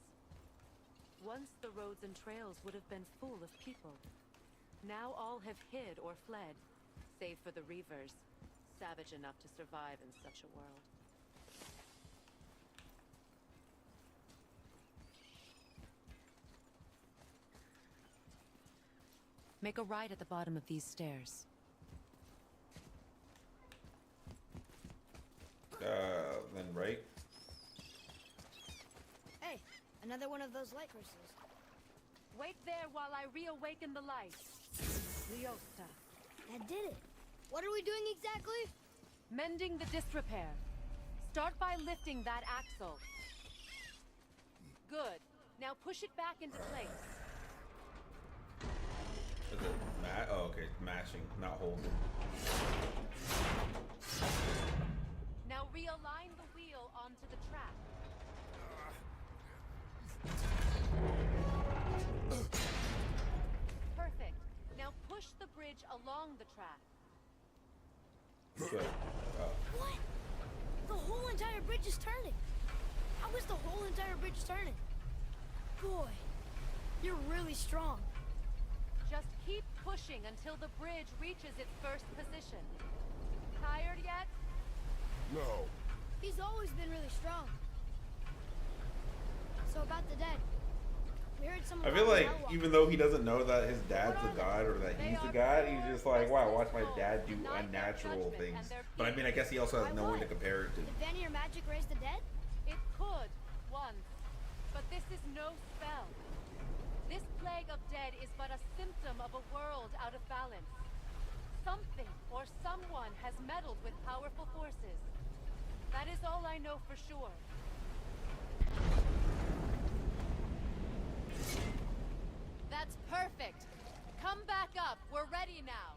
Once the roads and trails would have been full of people. Now all have hid or fled, save for the Reavers, savage enough to survive in such a world. Make a right at the bottom of these stairs. Then right. Hey, another one of those light crystals. Wait there while I reawaken the light. Leosta. That did it. What are we doing exactly? Mending the disrepair. Start by lifting that axle. Good. Now push it back into place. Is it oh, okay, mashing, not holding. Now realign the wheel onto the track. Perfect. Now push the bridge along the track. Good. What? The whole entire bridge is turning. How is the whole entire bridge turning? Boy, you're really strong. Just keep pushing until the bridge reaches its first position. Tired yet? No. He's always been really strong. So about the dead. We heard someone. I feel talking like about even though he doesn't know that his dad's a god or that he's a god, he's just like, wow, watch my dad do unnatural things. But I mean, I guess he also has no one to compare it to. Did Vanny or magic raise the dead? It could, once. But this is no spell. This plague of dead is but a symptom of a world out of balance. Something or someone has meddled with powerful forces. That is all I know for sure. That's perfect. Come back up. We're ready now.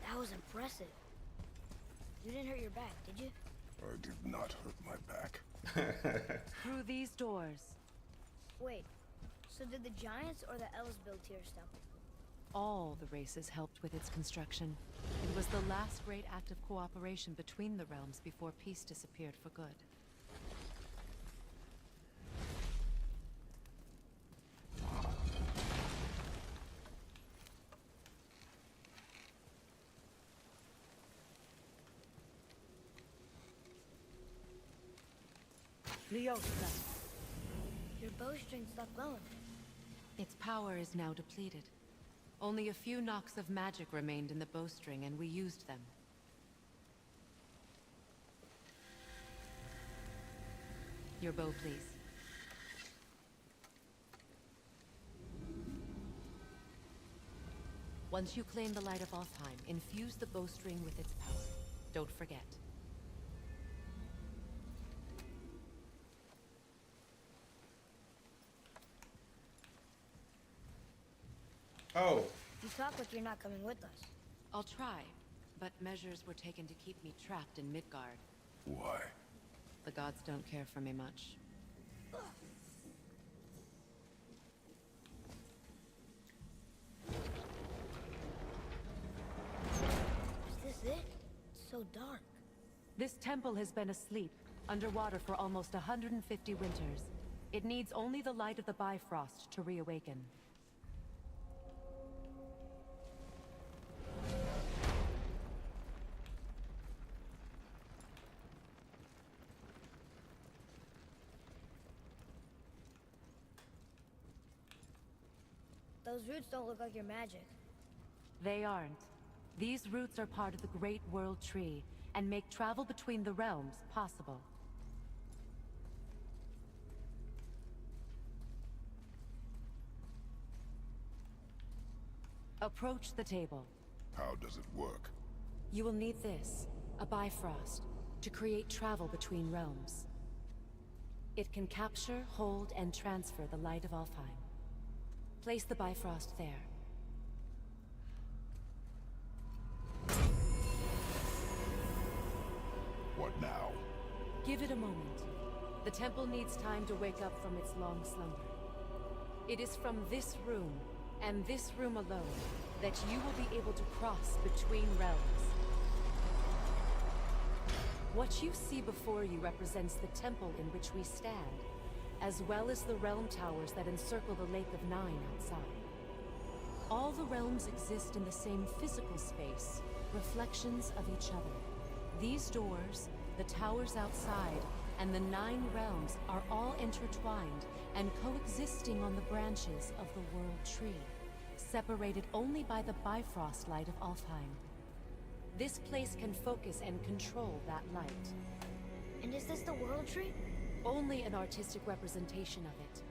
That was impressive. You didn't hurt your back, did you? I did not hurt my back. Through these doors. Wait, so did the Giants or the Elves build Tyr's temple? All the races helped with its construction. It was the last great act of cooperation between the realms before peace disappeared for good. Leosta. Your bowstring stopped glowing. Its power is now depleted. Only a few knocks of magic remained in the bowstring, and we used them. Your bow, please. Once you claim the Light of Alfheim, infuse the bowstring with its power. Don't forget. Oh, You talk like you're not coming with us. I'll try, but measures were taken to keep me trapped in Midgard. Why? The gods don't care for me much. Is this it? It's so dark. This temple has been asleep, underwater for almost 150 winters. It needs only the light of the Bifrost to reawaken. Those roots don't look like your magic. They aren't. These roots are part of the Great World Tree, and make travel between the realms possible. Approach the table. How does it work? You will need this, a Bifrost, to create travel between realms. It can capture, hold, and transfer the light of Alfheim. Place the Bifrost there. What now? Give it a moment. The temple needs time to wake up from its long slumber. It is from this room, and this room alone, that you will be able to cross between realms. What you see before you represents the temple in which we stand, as well as the realm towers that encircle the Lake of Nine outside. All the realms exist in the same physical space, reflections of each other. These doors, the towers outside, and the 9 realms are all intertwined and coexisting on the branches of the World Tree, separated only by the Bifrost light of Alfheim. This place can focus and control that light. And is this the World Tree? Only an artistic representation of it.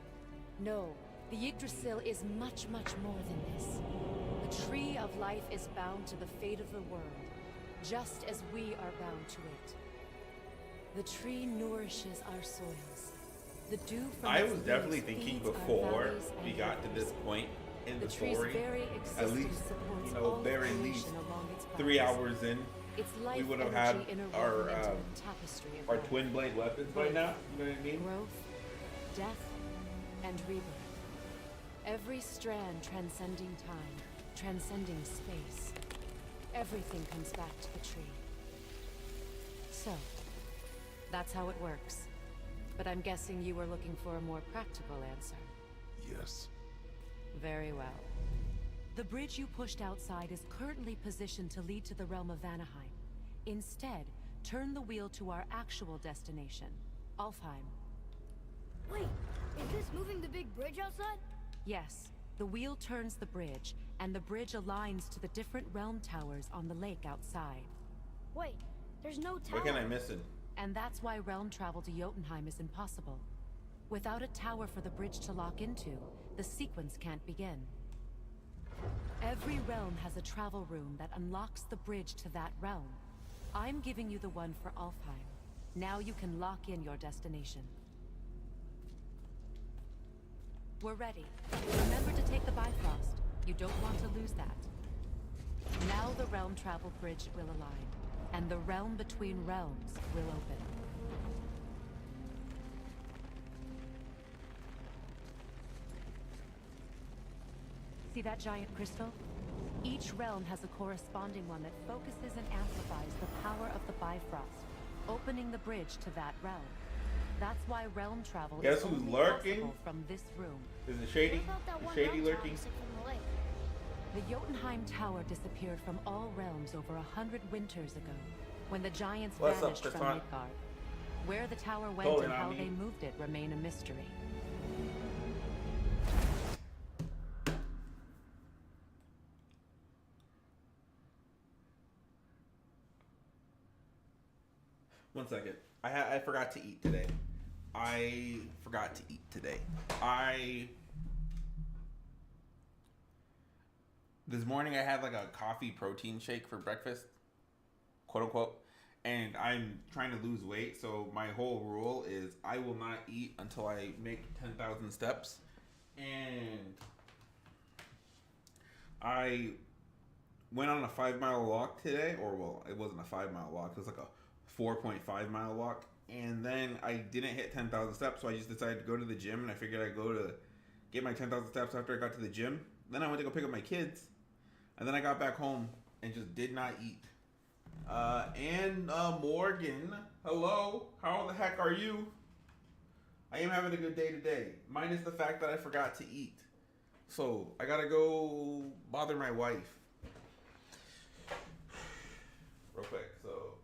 No, the Yggdrasil is much, much more than this. The Tree of Life is bound to the fate of the world, just as we are bound to it. The tree nourishes our soils. The dew from I its was definitely leaves thinking feeds our before valleys we and got to rivers. this point in the tree's story, very at existence least, supports you know, all very creation least along its 3 bounds. hours in, Its life we would have energy had interwoven our into the tapestry of our life. twin blade weapons by now. You know what I mean? Growth, death, and rebirth. Every strand transcending time, transcending space. Everything comes back to the tree. So, that's how it works. But I'm guessing you were looking for a more practical answer. Yes. Very well. The bridge you pushed outside is currently positioned to lead to the realm of Vanaheim. Instead, turn the wheel to our actual destination, Alfheim. Wait, is this moving the big bridge outside? Yes, the wheel turns the bridge, and the bridge aligns to the different realm towers on the lake outside. Wait, there's no tower. What can I missing? And that's why realm travel to Jotunheim is impossible. Without a tower for the bridge to lock into, the sequence can't begin. Every realm has a travel room that unlocks the bridge to that realm. I'm giving you the one for Alfheim. Now you can lock in your destination. We're ready. Remember to take the Bifrost. You don't want to lose that. Now the realm travel bridge will align, and the realm between realms will open. See that giant crystal? Each realm has a corresponding one that focuses and amplifies the power of the Bifrost, opening the bridge to that realm. That's why realm travel Guess is who's only lurking? possible from this room. Is it Shady? What about that Is one Shady realm tower lurking? missing from the lake? The Jotunheim Tower disappeared from all realms over 100 winters ago, when the giants What's up, vanished from Croissant? Midgard. Where the tower went Totally and not how me. they moved it remain a mystery. One second. I forgot to eat today. This morning I had like a coffee protein shake for breakfast, quote unquote, and I'm trying to lose weight. So my whole rule is I will not eat until I make 10,000 steps, and I went on a 5-mile walk today, or well, it wasn't a 5-mile walk. It was like a 4.5-mile walk, and then I didn't hit 10,000 steps, so I just decided to go to the gym, and I figured I'd go to get my 10,000 steps after I got to the gym. Then I went to go pick up my kids, and then I got back home and just did not eat. Morgan, hello, how the heck are you? I am having a good day today, minus the fact that I forgot to eat. So I gotta go bother my wife real quick. So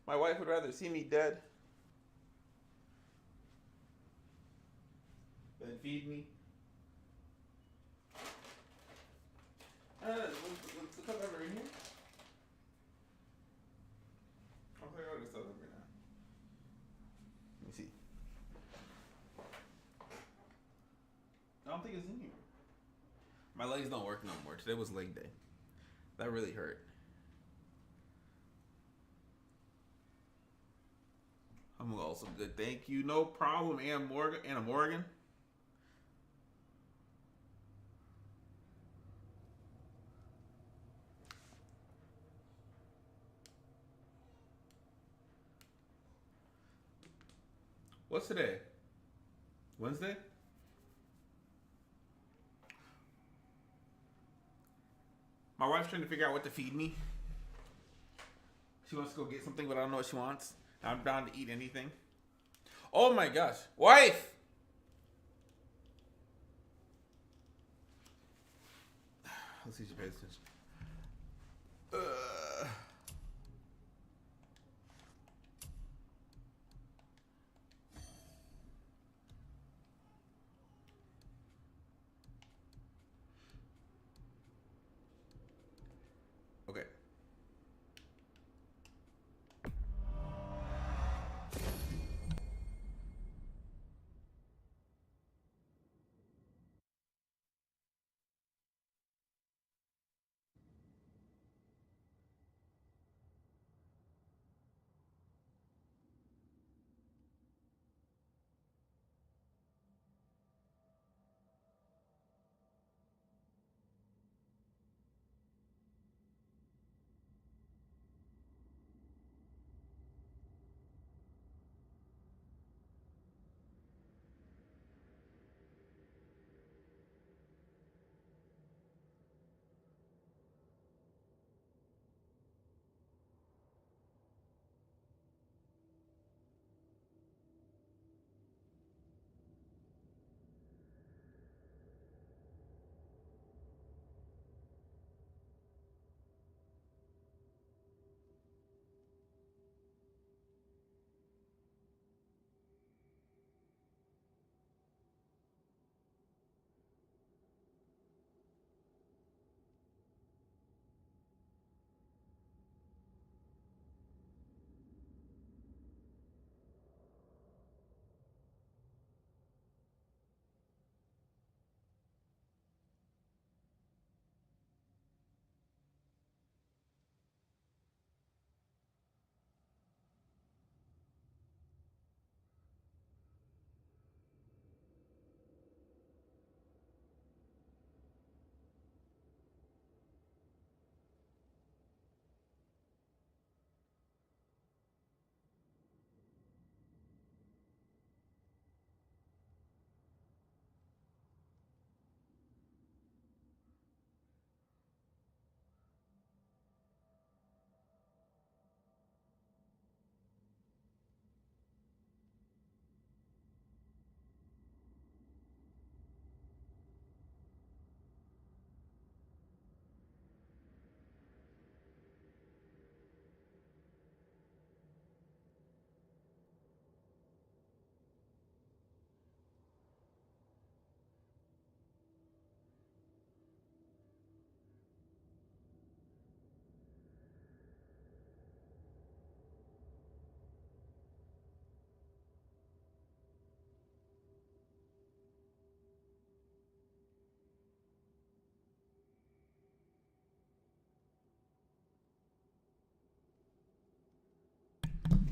My wife would rather see me dead than feed me. What's the cup ever in here? I'll tell you what, it's over now. Let me see. I don't think it's in here. My legs don't work no more. Today was leg day. That really hurt. I'm also good. Thank you. No problem, Anna Morgan. What's today? Wednesday? My wife's trying to figure out what to feed me. She wants to go get something, but I don't know what she wants. I'm down to eat anything. Oh my gosh. Wife! Let's see if she pays attention. Okay.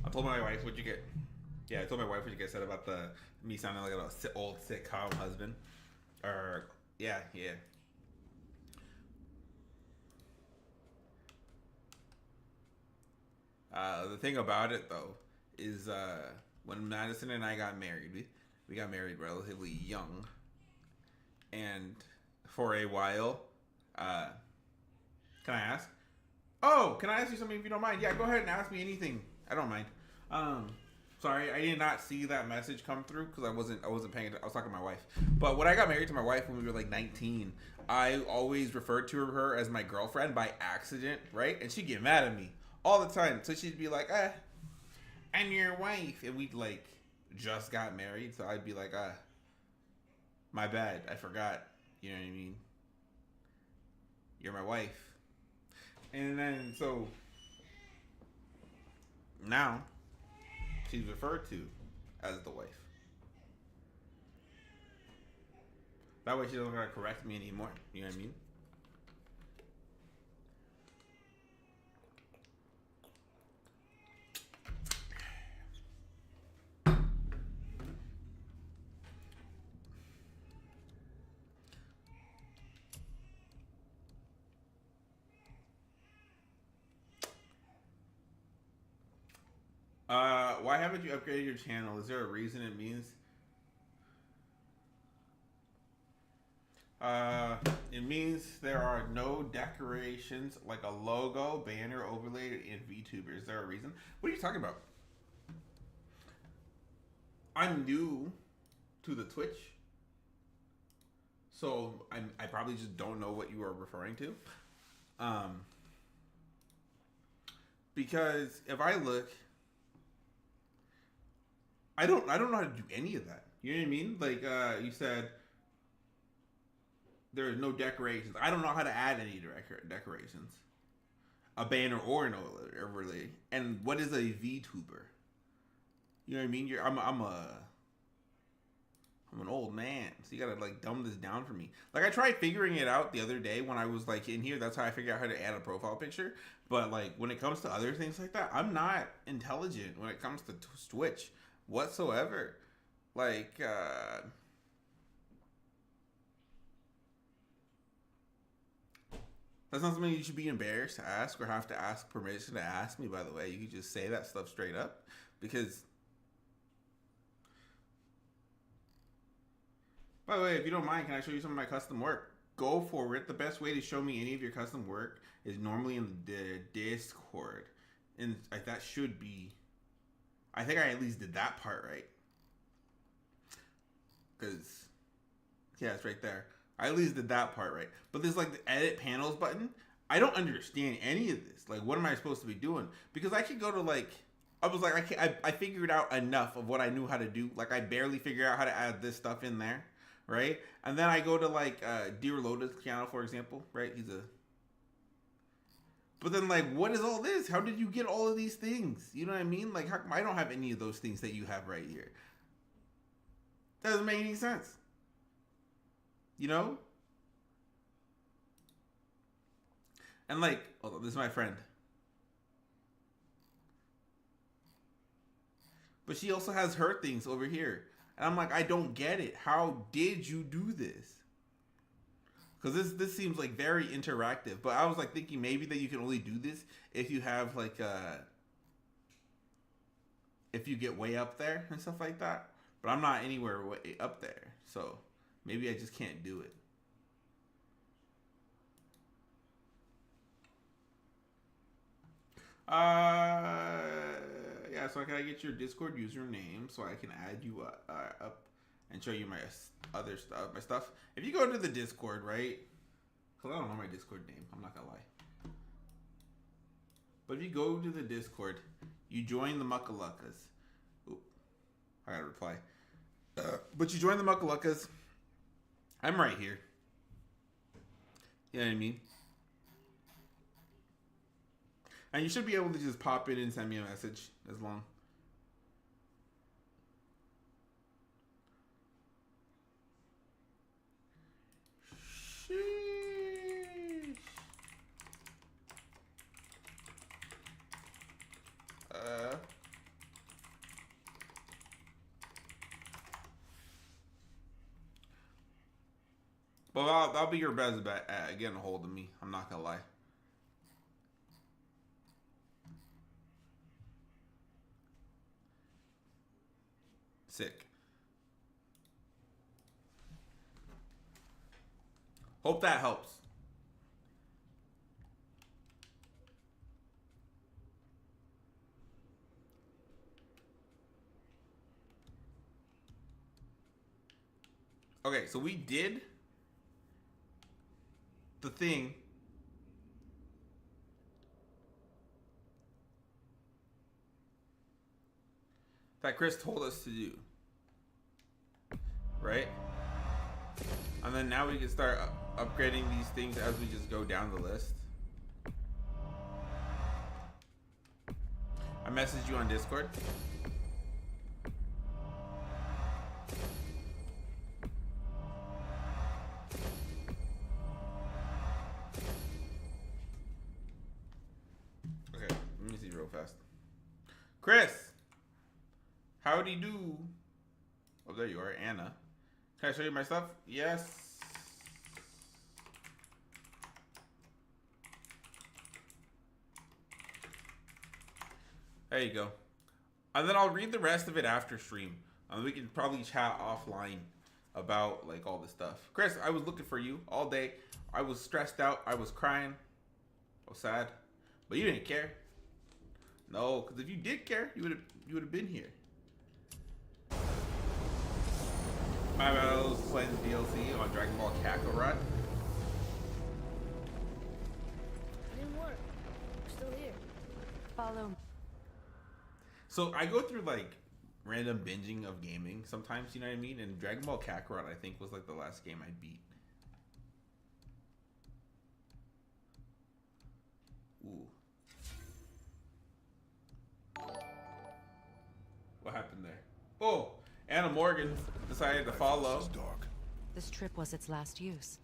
I told my wife, what'd you get? Yeah, I told my wife what you guys said about the me sounding like an old sitcom husband. Or yeah. The thing about it though is when Madison and I got married, we got married relatively young, and for a while, can I ask? Oh, can I ask you something if you don't mind? Yeah, go ahead and ask me anything. I don't mind. Sorry, I did not see that message come through because I wasn't paying attention. I was talking to my wife. But when I got married to my wife when we were like 19, I always referred to as my girlfriend by accident, right? And she'd get mad at me all the time. So she'd be like, "I'm your wife," and we like just got married, so I'd be like, my bad, I forgot. You know what I mean? You're my wife. And then so now she's referred to as the wife. That way she doesn't gotta correct me anymore. You know what I mean? Why haven't you upgraded your channel? Is there a reason it means? It means there are no decorations like a logo, banner, overlay in VTuber. Is there a reason? What are you talking about? I'm new to the Twitch, so I probably just don't know what you are referring to. Because if I look, I don't know how to do any of that. You know what I mean? Like you said, there's no decorations. I don't know how to add any decorations, a banner or an overlay. And what is a VTuber? You know what I mean? I'm an old man, so you gotta like dumb this down for me. Like I tried figuring it out the other day when I was like in here. That's how I figured out how to add a profile picture. But like when it comes to other things like that, I'm not intelligent when it comes to Twitch whatsoever. Like that's not something you should be embarrassed to ask or have to ask permission to ask me, by the way. You can just say that stuff straight up. Because, by the way, if you don't mind, can I show you some of my custom work? Go for it. The best way to show me any of your custom work is normally in the Discord. And like, that should be... I think I at least did that part right. Because, yeah, it's right there. I at least did that part right. But there's like the edit panels button. I don't understand any of this. Like, what am I supposed to be doing? Because I could go to like, I was like, I figured out enough of what I knew how to do. Like, I barely figured out how to add this stuff in there, right? And then I go to like Dear Lotus channel, for example, right? But then like, what is all this? How did you get all of these things? You know what I mean? Like, how come I don't have any of those things that you have right here? That doesn't make any sense. You know? And like, hold on, this is my friend. But she also has her things over here. And I'm like, I don't get it. How did you do this? Because this seems like very interactive. But I was like thinking maybe that you can only do this if you have like if you get way up there and stuff like that. But I'm not anywhere way up there. So maybe I just can't do it. Yeah, so can I get your Discord username so I can add you up and show you my other stuff, my stuff? If you go to the Discord, right? Because I don't know my Discord name. I'm not going to lie. But if you go to the Discord, you join the Muckaluckas. Oop, I got to reply. But you join the Muckaluckas. I'm right here. You know what I mean? And you should be able to just pop in and send me a message as long. Sheesh. Well, that'll be your best bet at getting a hold of me. I'm not gonna lie. Sick. Hope that helps. Okay, so we did the thing. that Chris told us to do. Right? And then now we can start upgrading these things as we just go down the list. I messaged you on Discord. Okay, let me see real fast. Chris! Howdy do. Oh, there you are, Anna. Can I show you my stuff? Yes. There you go. And then I'll read the rest of it after stream. And we can probably chat offline about like all this stuff. Chris, I was looking for you all day. I was stressed out. I was crying. I was sad. But you didn't care. No, because if you did care, you would have been here. My bad, I was playing the DLC on Dragon Ball Kakarot. It didn't work. We're still here. Follow. So I go through like random binging of gaming sometimes, you know what I mean? And Dragon Ball Kakarot, I think, was like the last game I beat. Ooh. What happened there? Oh, Anna Morgan decided to follow. It's dark. This trip was its last use.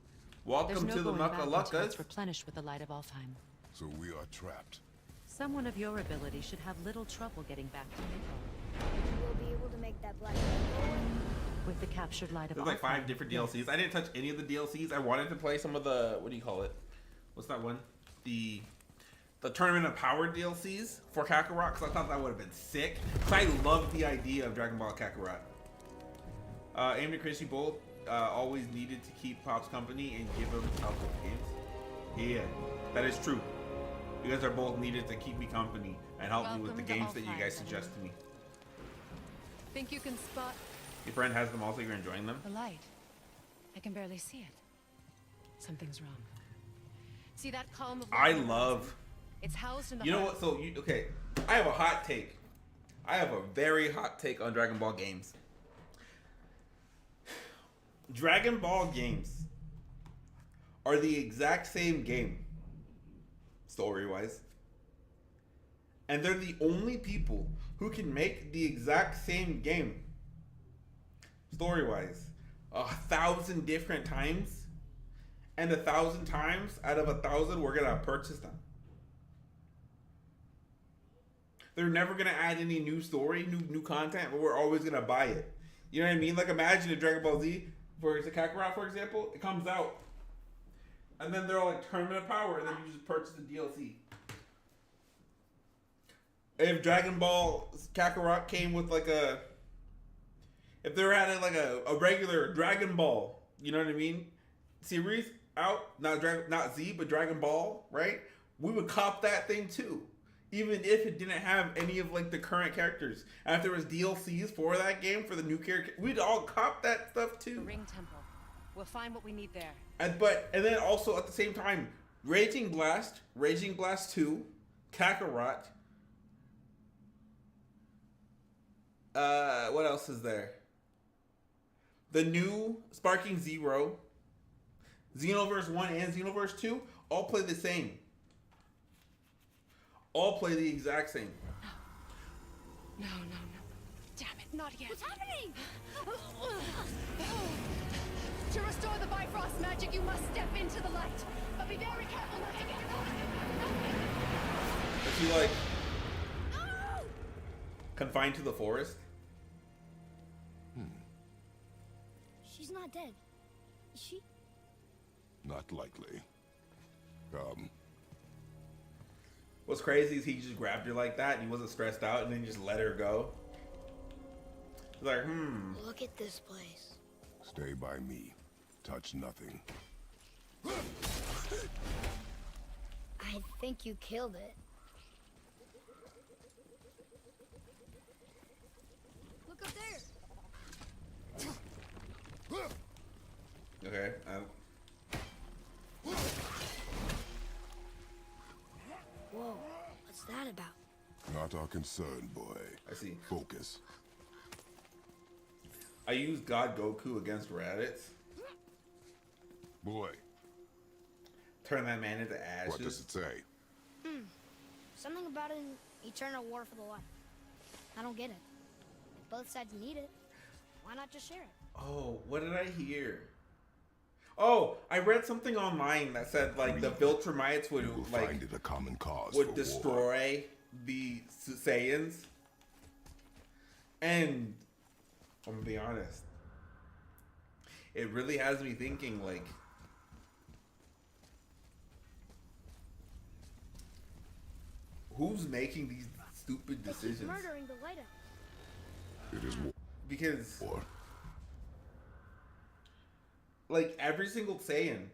Welcome There's no to the going back until Muckaluckas. it's replenished with the light of Alfheim. So we are trapped. Someone of your ability should have little trouble getting back to Midgard. We'll be able to make that black light go away. With the captured light of There's like 5 Alfheim, different yes. DLCs. I didn't touch any of the DLCs. I wanted to play some of the, what do you call it? What's that one? The Tournament of Power DLCs for Kakarot, because I thought that would have been sick. Because I love the idea of Dragon Ball Kakarot. Aim and Chris, you both always needed to keep Pop's company and give him help with games. Yeah, that is true. You guys are both needed to keep me company and help me with the Welcome to games that you Alfheim, guys Eddie. suggest to me. Think you can spot Your friend has them all, so you're enjoying them? the light? I can barely see it. Something's wrong. See that column of I light? love... It's housed in the You know heart- what? So, okay. I have a hot take. I have a very hot take on Dragon Ball games. Dragon Ball games are the exact same game, story-wise. And they're the only people who can make the exact same game, story-wise, 1,000 different times. And 1,000 times out of 1,000, we're going to purchase them. They're never gonna add any new story, new content, but we're always gonna buy it. You know what I mean? Like imagine a Dragon Ball Z for Kakarot, for example, it comes out, and then they're all like Tournament of Power, and then you just purchase the DLC. If Dragon Ball Kakarot came with like if they had like a regular Dragon Ball, you know what I mean, series out, not Z, but Dragon Ball, right? We would cop that thing too. Even if it didn't have any of like the current characters. And if there was DLCs for that game, for the new character, we'd all cop that stuff The too. Ring Temple. We'll find what we need there. And then also at the same time, Raging Blast 2, Kakarot. What else is there? The new Sparking Zero, Xenoverse 1 and Xenoverse 2 all play the same. All play the exact same. No. Damn it, not yet. What's happening? To restore the Bifrost magic, you must step into the light. But be very careful not to get caught. Is she like confined to the forest? She's not dead. Is she? Not likely. Come. What's crazy is he just grabbed her like that and he wasn't stressed out and then just let her go. He's like, Look at this place. Stay by me. Touch nothing. I think you killed it. Look up there. okay. Whoa, what's that about? Not our concern, boy. I see. Focus. I used God Goku against Raditz. Boy, Turn that man into ashes. what does it say? Something about an eternal war for the light. I don't get it. If both sides need it, why not just share it? Oh, what did I hear? Oh, I read something online that said like the Viltrumites would You will like find it a common cause would for war. destroy the Saiyans. And I'm gonna be honest, it really has me thinking like, who's making these stupid They keep decisions? murdering the light. It is Because war. like every single Saiyan.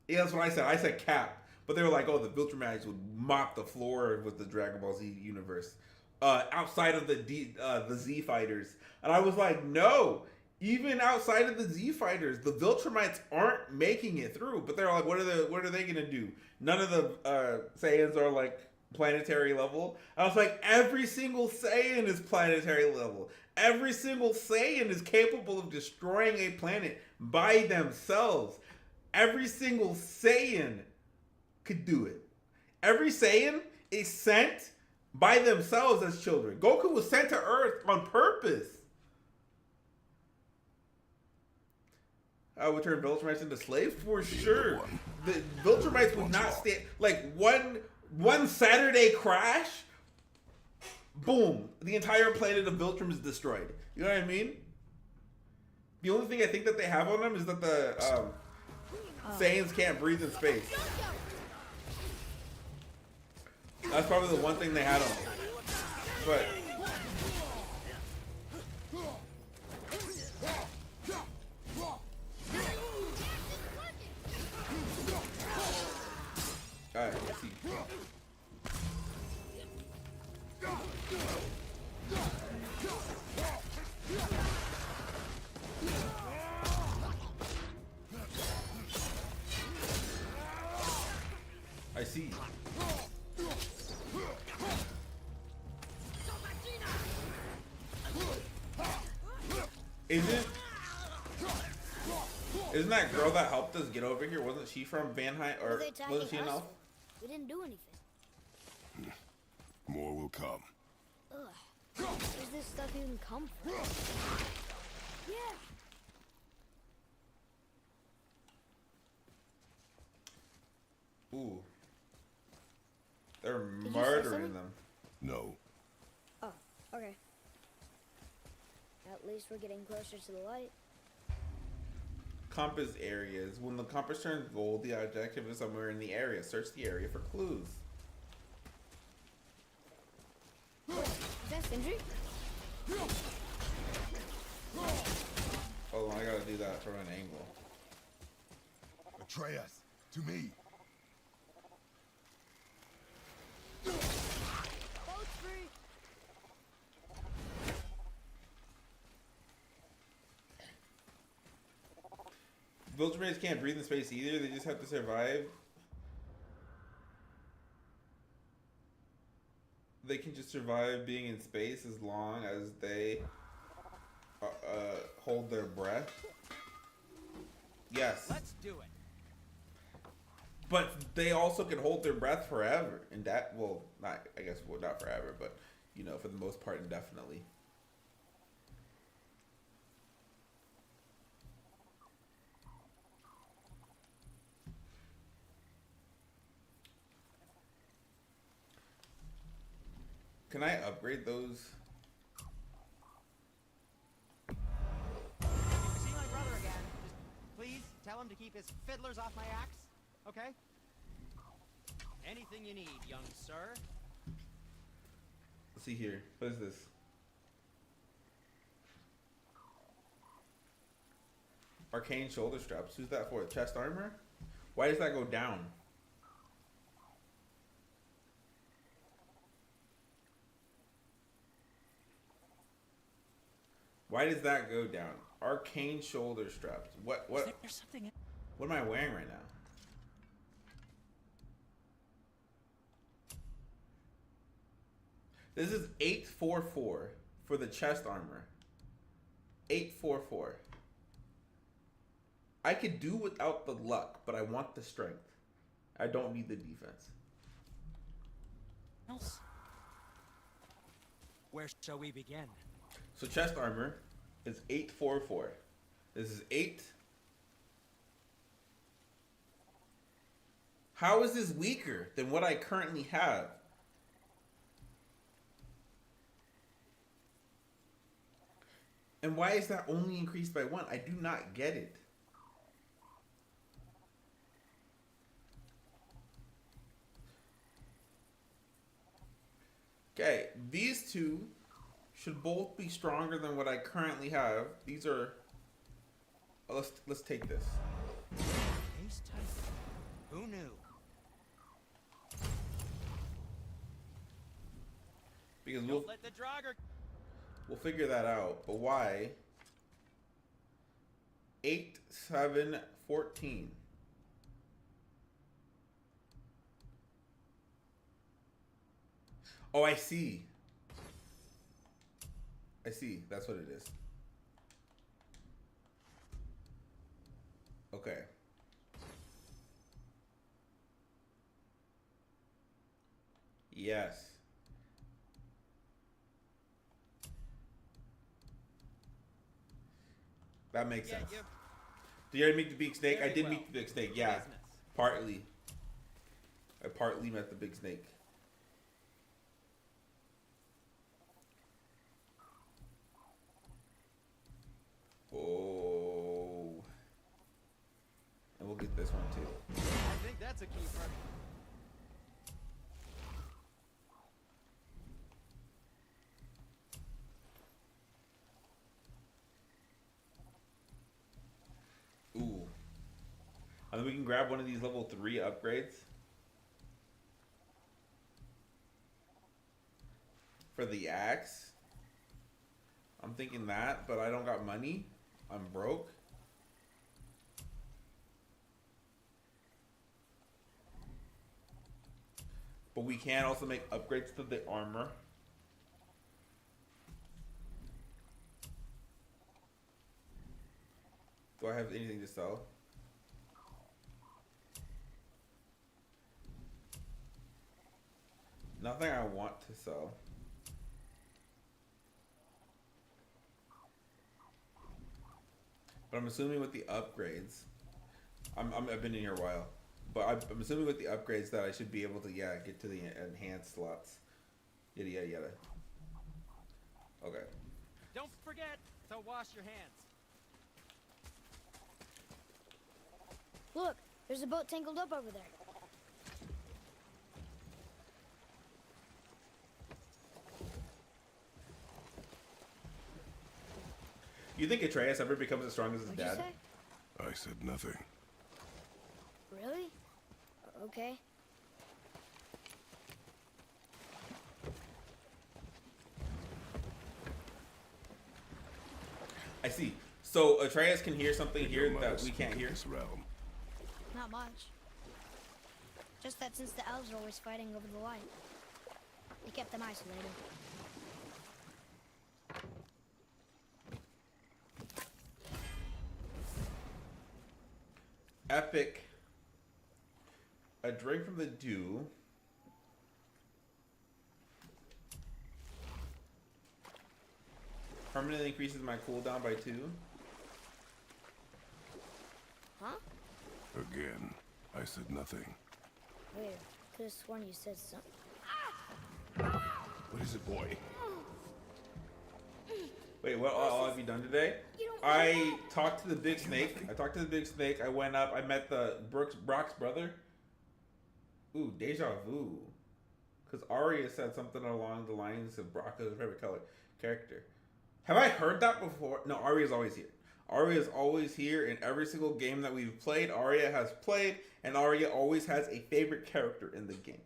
Yeah, that's what I said. I said Cap, but they were like, "Oh, the Viltrumites would mop the floor with the Dragon Ball Z universe, outside of the Z fighters." And I was like, "No, even outside of the Z fighters, the Viltrumites aren't making it through." But they're like, "What are they gonna do?" None of the Saiyans are like planetary level. I was like, every single Saiyan is planetary level. Every single Saiyan is capable of destroying a planet by themselves. Every single Saiyan could do it. Every Saiyan is sent by themselves as children. Goku was sent to Earth on purpose. I would turn Viltrumites into slaves for sure. The Viltrumites would not stand like one Saturday crash. Boom! The entire planet of Viltrum is destroyed. You know what I mean? The only thing I think that they have on them is that the Saiyans can't breathe in space. That's probably the one thing they had on them. But alright, let's see. I see. Isn't that girl that helped us get over here? Wasn't she from Van High, What are or they attacking wasn't she an us elf? for? We didn't do anything. More will come. Ugh. Where does this stuff even come from? Yeah. Ooh, they're you say murdering something? them. No. Oh, okay. At least we're getting closer to the light. Compass areas. When the compass turns gold, the objective is somewhere in the area. Search the area for clues. Is that Sindri? Hold on, I gotta do that from an angle. Atreus, to me. Boat's free. Viltrumites can't breathe in space either. They just have to survive. They can just survive being in space as long as they hold their breath. Yes. Let's do it. But they also can hold their breath forever. And that, well, not, I guess, well, not forever, but, you know, for the most part, indefinitely. Can I upgrade those? If you see my brother again, just please tell him to keep his fiddlers off my axe, okay? Anything you need, young sir. Let's see here. What is this? Arcane shoulder straps. Who's that for? Chest armor? Why does that go down? Why does that go down? Arcane shoulder straps. What There's something. am I wearing right now? This is 844 for the chest armor. 844. I could do without the luck, but I want the strength. I don't need the defense. Where shall we begin? So chest armor is 844. This is 8. How is this weaker than what I currently have? And why is that only increased by 1? I do not get it. Okay, these two should both be stronger than what I currently have. These are... Let's take this. Ace Titan. Who knew? Because Don't let the Draugr. we'll figure that out. But why? 8, 7, 14. Oh, I see. I see. That's what it is. Okay. Yes. That makes sense. Did you already meet the big snake? I did meet the big snake, yeah. Business. Partly. I partly met the big snake. Oh. And we'll get this one too. I think that's a keeper. Ooh. And then we can grab one of these level 3 upgrades. For the axe. I'm thinking that, but I don't got money. I'm broke. But we can also make upgrades to the armor. Do I have anything to sell? Nothing I want to sell. But I'm assuming with the upgrades, I've been in here a while, but I'm assuming with the upgrades that I should be able to, yeah, get to the enhanced slots. Yada, yada, yada. Okay. Don't forget to wash your hands. Look, there's a boat tangled up over there. You think Atreus ever becomes as strong as his What'd you dad? say? I said nothing. Really? Okay. I see. So Atreus can hear something Your here mother that we can't spoke of hear. This realm. Not much. Just that since the elves are always fighting over the light, they kept them isolated. Epic. A drink from the dew. Permanently increases my cooldown by 2. Huh? Again, I said nothing. Wait, could have sworn you said something. What is it, boy? Wait, what all have you done today? You don't I talked to the big snake. I talked to the big snake. I went up. I met the Brock's brother. Ooh, deja vu. Because Arya said something along the lines of Brock is her favorite color character. Have I heard that before? No, Arya's always here. Arya is always here in every single game that we've played. Arya has played, and Arya always has a favorite character in the game.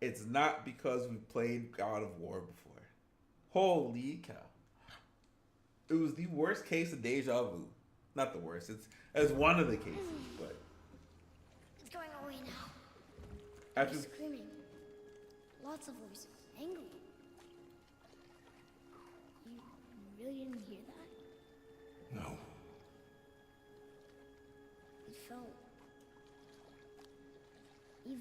It's not because we played God of War before. Holy cow. It was the worst case of deja vu. Not the worst. It's one of the cases, but It's going away now. after They're screaming. Lots of voices. Angry. You really didn't hear that? felt evil.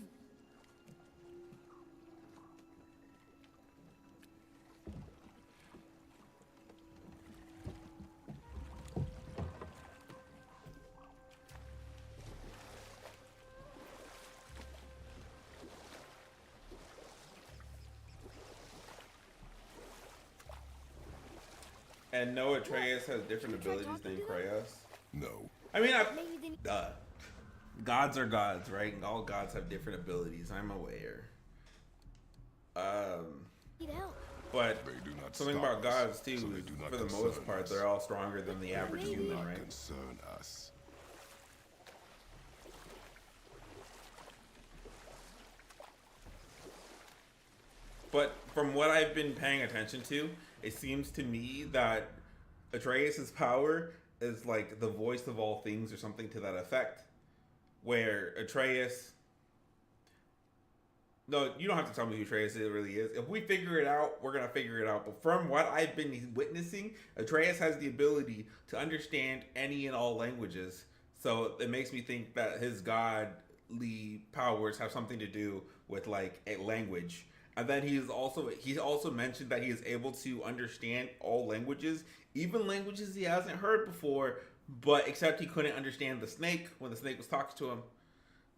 And no, Atreus has different Should we try abilities talking than to them? Kratos. No. I mean, Maybe they gods are gods, right? All gods have different abilities. I'm aware. need help. But They do not something stop about us, gods too, so they do not for the concern most part, us. they're all stronger than the average They do human, not right? concern us. But from what I've been paying attention to, it seems to me that Atreus' power is like the voice of all things or something to that effect. Where Atreus... No, you don't have to tell me who Atreus really is. If we figure it out, we're going to figure it out. But from what I've been witnessing, Atreus has the ability to understand any and all languages. So it makes me think that his godly powers have something to do with like a language. And then he's also mentioned that he is able to understand all languages, even languages he hasn't heard before, but except he couldn't understand the snake when the snake was talking to him.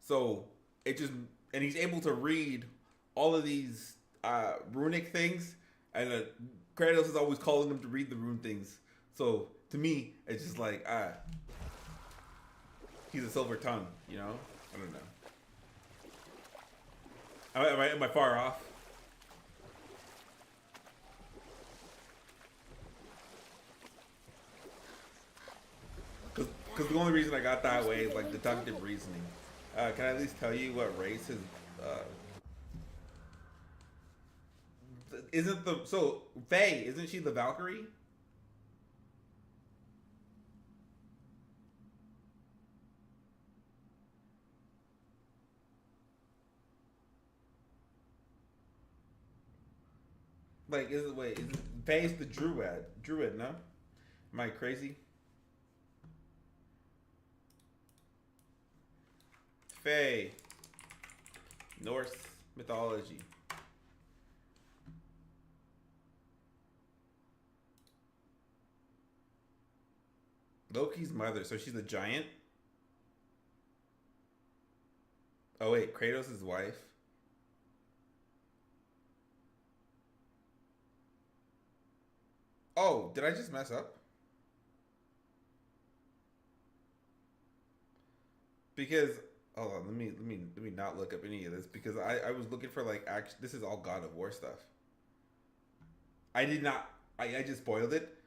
So it just, and he's able to read all of these runic things, and Kratos is always calling him to read the rune things. So to me, it's just like he's a silver tongue, you know? I don't know. Am I far off? Because the only reason I got that way is like deductive reasoning. Can I at least tell you what race is? Isn't the so Faye? Isn't she the Valkyrie? Like, is it Faye's the Druid? Druid, no? Am I crazy? Faye. Norse mythology. Loki's mother, so she's a giant? Oh wait, Kratos' wife? Oh, did I just mess up? Because hold on, let me not look up any of this because I was looking for like this is all God of War stuff. I did not I just spoiled it.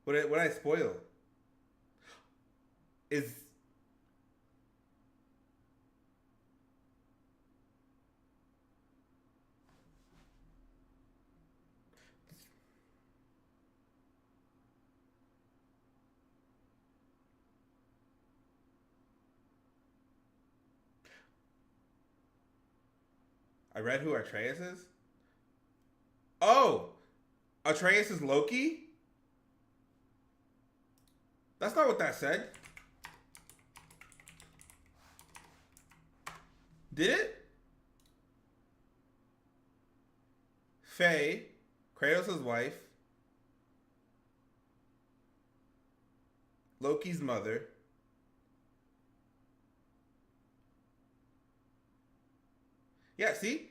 What I spoil is I read who Atreus is. Oh, Atreus is Loki? That's not what that said. Did it? Faye, Kratos' wife, Loki's mother. Yeah, see?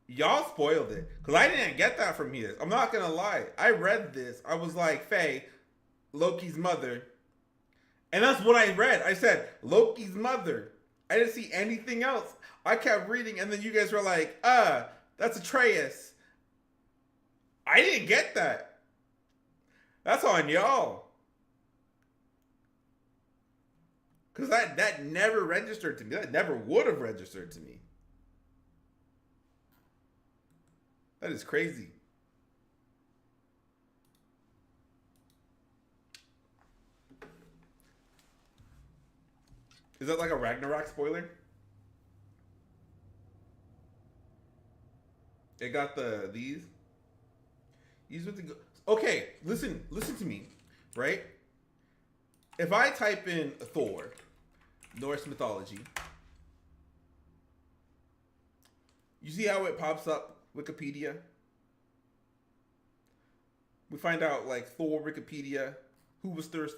Y'all spoiled it. Because I didn't get that from here. I'm not going to lie. I read this. I was like, Faye, Loki's mother. And that's what I read. I said, Loki's mother. I didn't see anything else. I kept reading, and then you guys were like, that's Atreus. I didn't get that. That's on y'all. Because that never registered to me. That never would have registered to me. That is crazy. Is that like a Ragnarok spoiler? It got these. Use with the okay. Listen to me, right? If I type in Thor, Norse mythology, you see how it pops up Wikipedia? We find out like Thor Wikipedia, who was Thor's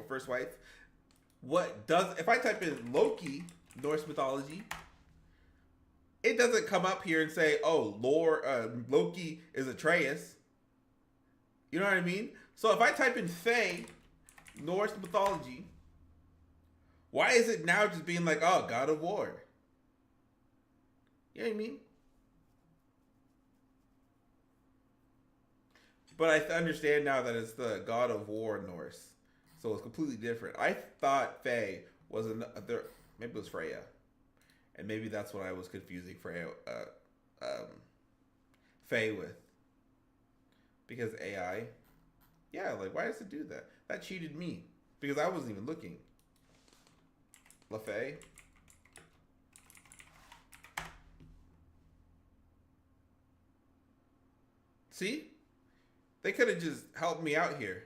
first wife. What does if I type in Loki, Norse mythology? It doesn't come up here and say, "Oh, Loki is Atreus." You know what I mean? So if I type in Fae, Norse mythology, why is it now just being like, "Oh, God of War"? You know what I mean? But I understand now that it's the God of War Norse, so it's completely different. I thought Fae was maybe it was Freya, and maybe that's what I was confusing Freya, Fae with, because AI. Yeah, like why does it do that? That cheated me because I wasn't even looking. LaFae. See? They could have just helped me out here.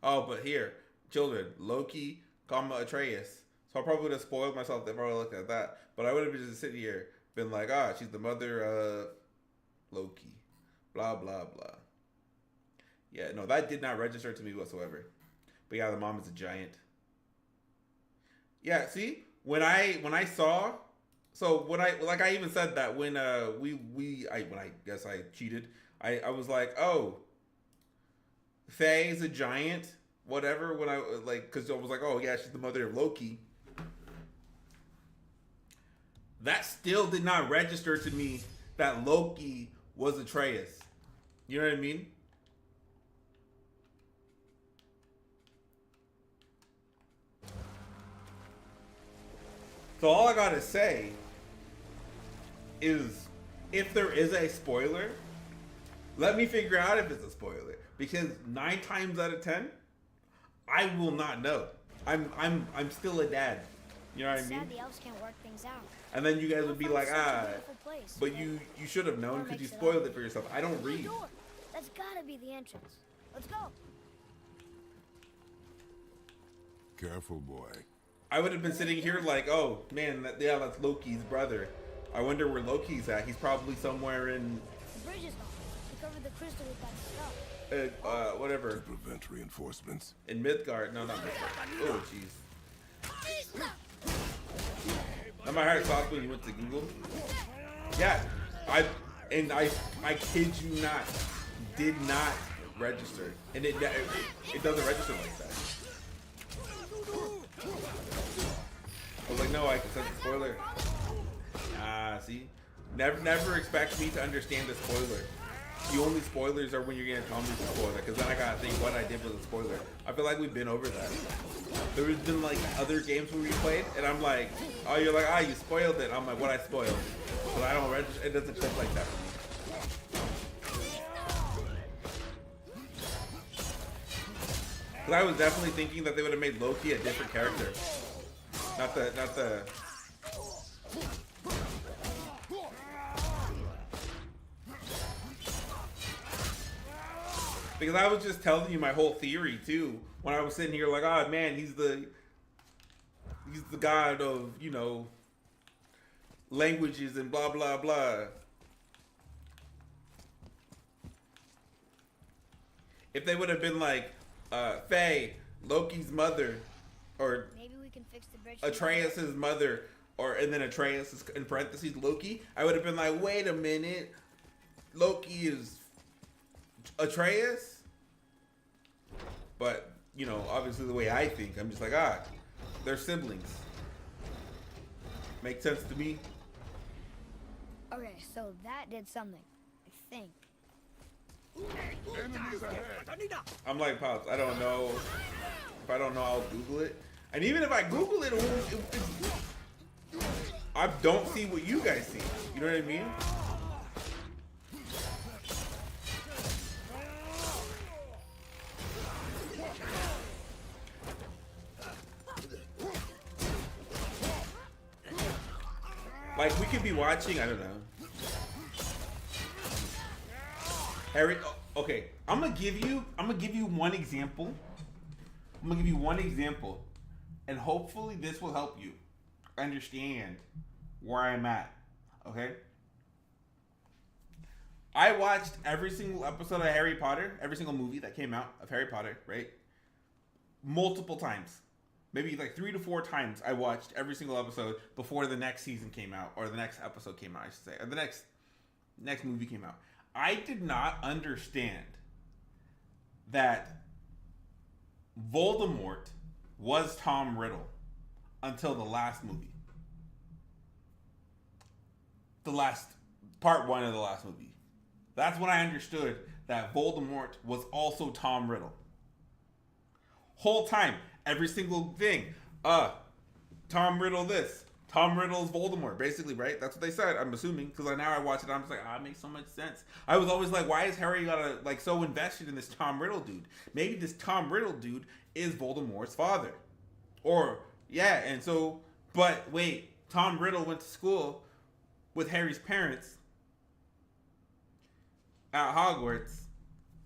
Oh, but here, children, Loki, Atreus. So I probably would have spoiled myself if I would have looked at that. But I would have just sitting here, been like, she's the mother of Loki. Blah, blah, blah. Yeah, no, that did not register to me whatsoever. But yeah, the mom is a giant. Yeah, see? When I saw, so when I even said that when I guess I cheated. I was like, oh, Faye's a giant, whatever. When I because I was like, oh yeah, she's the mother of Loki. That still did not register to me that Loki was Atreus. You know what I mean? So all I gotta say is, if there is a spoiler, let me figure out if it's a spoiler, because 9 times out of 10, I will not know. I'm still a dad. You know what I mean? Sad the elves can't work things out. And then you guys would be like, Such a beautiful place. but you should have known because you spoiled it for yourself. I don't read. Door. That's gotta be the entrance. Let's go. Careful, boy. I would have been sitting here like, oh man, that's Loki's brother. I wonder where Loki's at. He's probably somewhere in The bridge is gone. We covered the crystal with that stuff. whatever. To prevent reinforcements. In Midgard. No, not Midgard. Oh, jeez. Now my heart stopped when you went to Google. Yeah, I kid you not, did not register, and it doesn't register like that. I was like, no, I can sense the spoiler. See, never expect me to understand the spoiler. The only spoilers are when you're gonna tell me the spoiler, because then I gotta think what I did was a spoiler. I feel like we've been over that. There's been like other games where we played, and I'm like, oh, you're like, you spoiled it. I'm like, what I spoiled? But I don't register. It doesn't click like that for me. Because I was definitely thinking that they would have made Loki a different character, not the. Because I was just telling you my whole theory too when I was sitting here like, oh man, he's the god of, you know, languages and blah blah blah. If they would have been like Faye, Loki's mother, or Maybe we can fix the bridge. Atreus's mother, and then Atreus is in parentheses Loki, I would have been like, wait a minute, Loki is Atreus. But you know, obviously the way I think, I'm just like, they're siblings. Makes sense to me. Okay, so that did something, I think. I'm like, Pops, I don't know. If I don't know, I'll Google it. And even if I Google it, I don't see what you guys see. You know what I mean? Like, we could be watching, I don't know. Harry. Okay, I'm gonna give you one example. I'm gonna give you one example, and hopefully this will help you understand where I'm at. Okay. I watched every single episode of Harry Potter, every single movie that came out of Harry Potter, right? Multiple times. Maybe like 3 to 4 times I watched every single episode before the next season came out, or the next episode came out, I should say. Or the next movie came out. I did not understand that Voldemort was Tom Riddle until the last movie. The last part 1 of the last movie. That's when I understood that Voldemort was also Tom Riddle. Whole time, every single thing. Tom Riddle this. Tom Riddle's Voldemort, basically, right? That's what they said, I'm assuming. Because now I watch it, I'm just like, it makes so much sense. I was always like, why is Harry so invested in this Tom Riddle dude? Maybe this Tom Riddle dude is Voldemort's father. Or, yeah, and so, but wait, Tom Riddle went to school with Harry's parents at Hogwarts,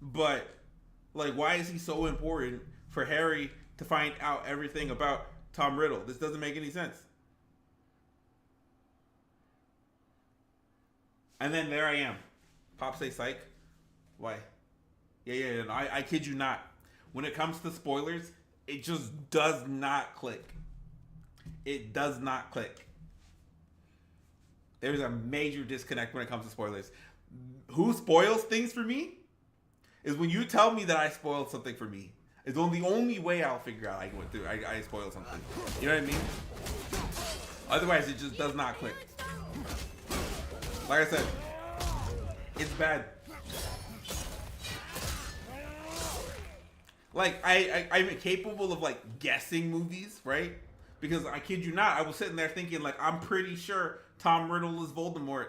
but like, why is he so important for Harry to find out everything about Tom Riddle? This doesn't make any sense. And then there I am. Pop say psych. Why? Yeah. No, I kid you not. When it comes to spoilers, it just does not click. It does not click. There's a major disconnect when it comes to spoilers. Who spoils things for me is when you tell me that I spoiled something for me. It's the only way I'll figure out I spoiled something. You know what I mean? Otherwise, it just does not click. Like I said, it's bad. Like, I'm capable of, like, guessing movies, right? Because I kid you not, I was sitting there thinking, like, I'm pretty sure Tom Riddle is Voldemort.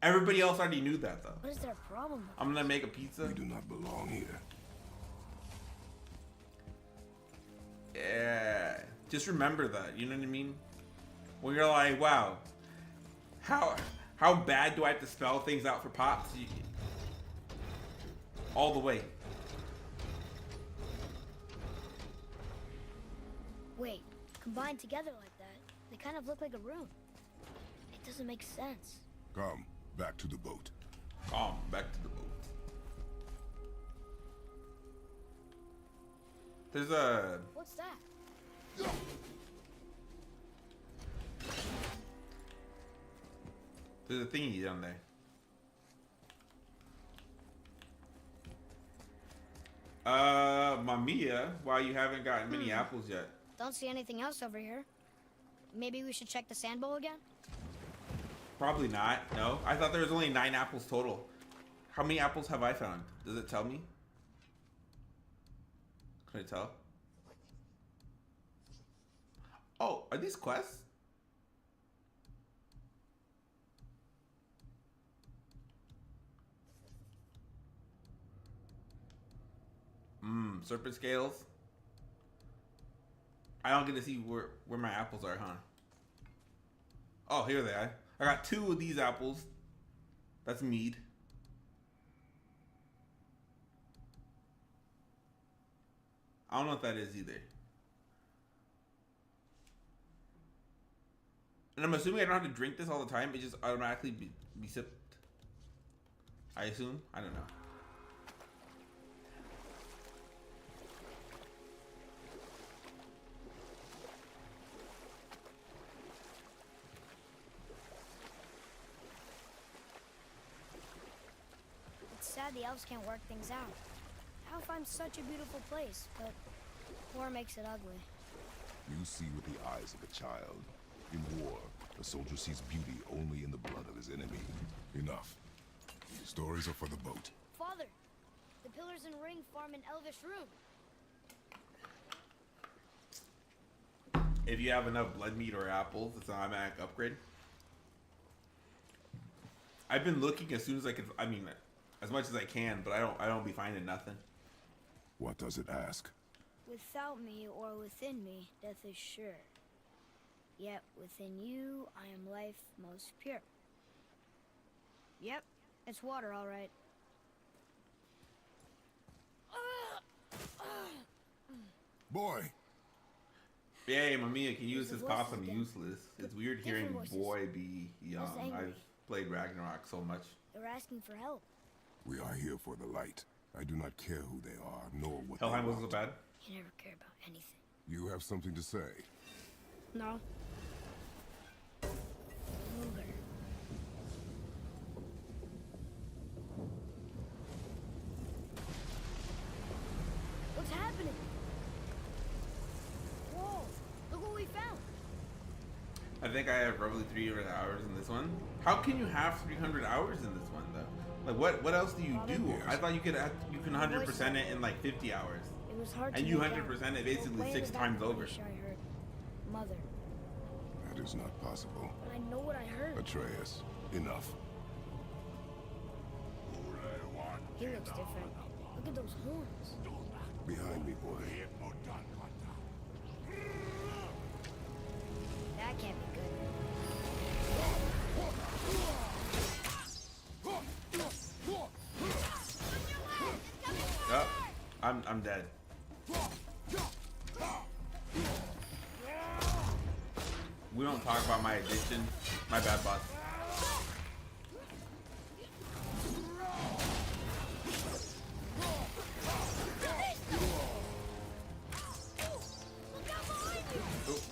Everybody else already knew that, though. What is their problem? I'm gonna make a pizza. We do not belong here. Yeah. Just remember that, you know what I mean? When you're like, wow, how bad do I have to spell things out for Pops? All the way. Wait, combined together like that, they kind of look like a room. It doesn't make sense. Come, back to the boat. Back to the boat. There's a... What's that? There's a thingy down there. Mamiya, why you haven't gotten many apples yet? Don't see anything else over here. Maybe we should check the sand bowl again? Probably not. No, I thought there was only 9 apples total. How many apples have I found? Does it tell me? Can I tell? Oh, are these quests? Serpent scales. I don't get to see where my apples are, huh? Oh, here they are. I got 2 of these apples. That's mead. I don't know what that is either. And I'm assuming I don't have to drink this all the time. It just automatically be sipped. I assume. I don't know. It's sad the elves can't work things out. Alfheim's such a beautiful place, but war makes it ugly. You see with the eyes of a child. In war, a soldier sees beauty only in the blood of his enemy. Enough. Stories are for the boat. Father, the pillars and ring form an elvish rune. If you have enough blood meat or apples, it's an automatic upgrade. I've been looking as soon as I can. I mean, as much as I can, but I don't be finding nothing. What does it ask? Without me or within me, death is sure. Yet within you, I am life most pure. Yep, it's water, all right. Boy, Yay, Mamiya can use There's his the voices possum again. useless. It's weird hearing Different voices. boy be young. Less angry. I've played Ragnarok so much. They're asking for help. we are here for the light. I do not care who they are, nor what Helheim they was so want. bad. You never care about anything. You have something to say? No. Luger. What's happening? Whoa! Look what we found. I think I have roughly 300 hours in this one. How can you have 300 hours in this one though? Like what else do you do? Yes. I thought you can 100% it in like 50 hours. It was hard And to you make 100% out. it basically Way in the 6 back times of the over. bush I heard Mother. That is not possible. But I know what I heard. Atreus, enough. He looks different. Look at those horns. Behind me, boy. That can't be good. Yep. I'm dead. We don't talk about my addiction. My bad, boss.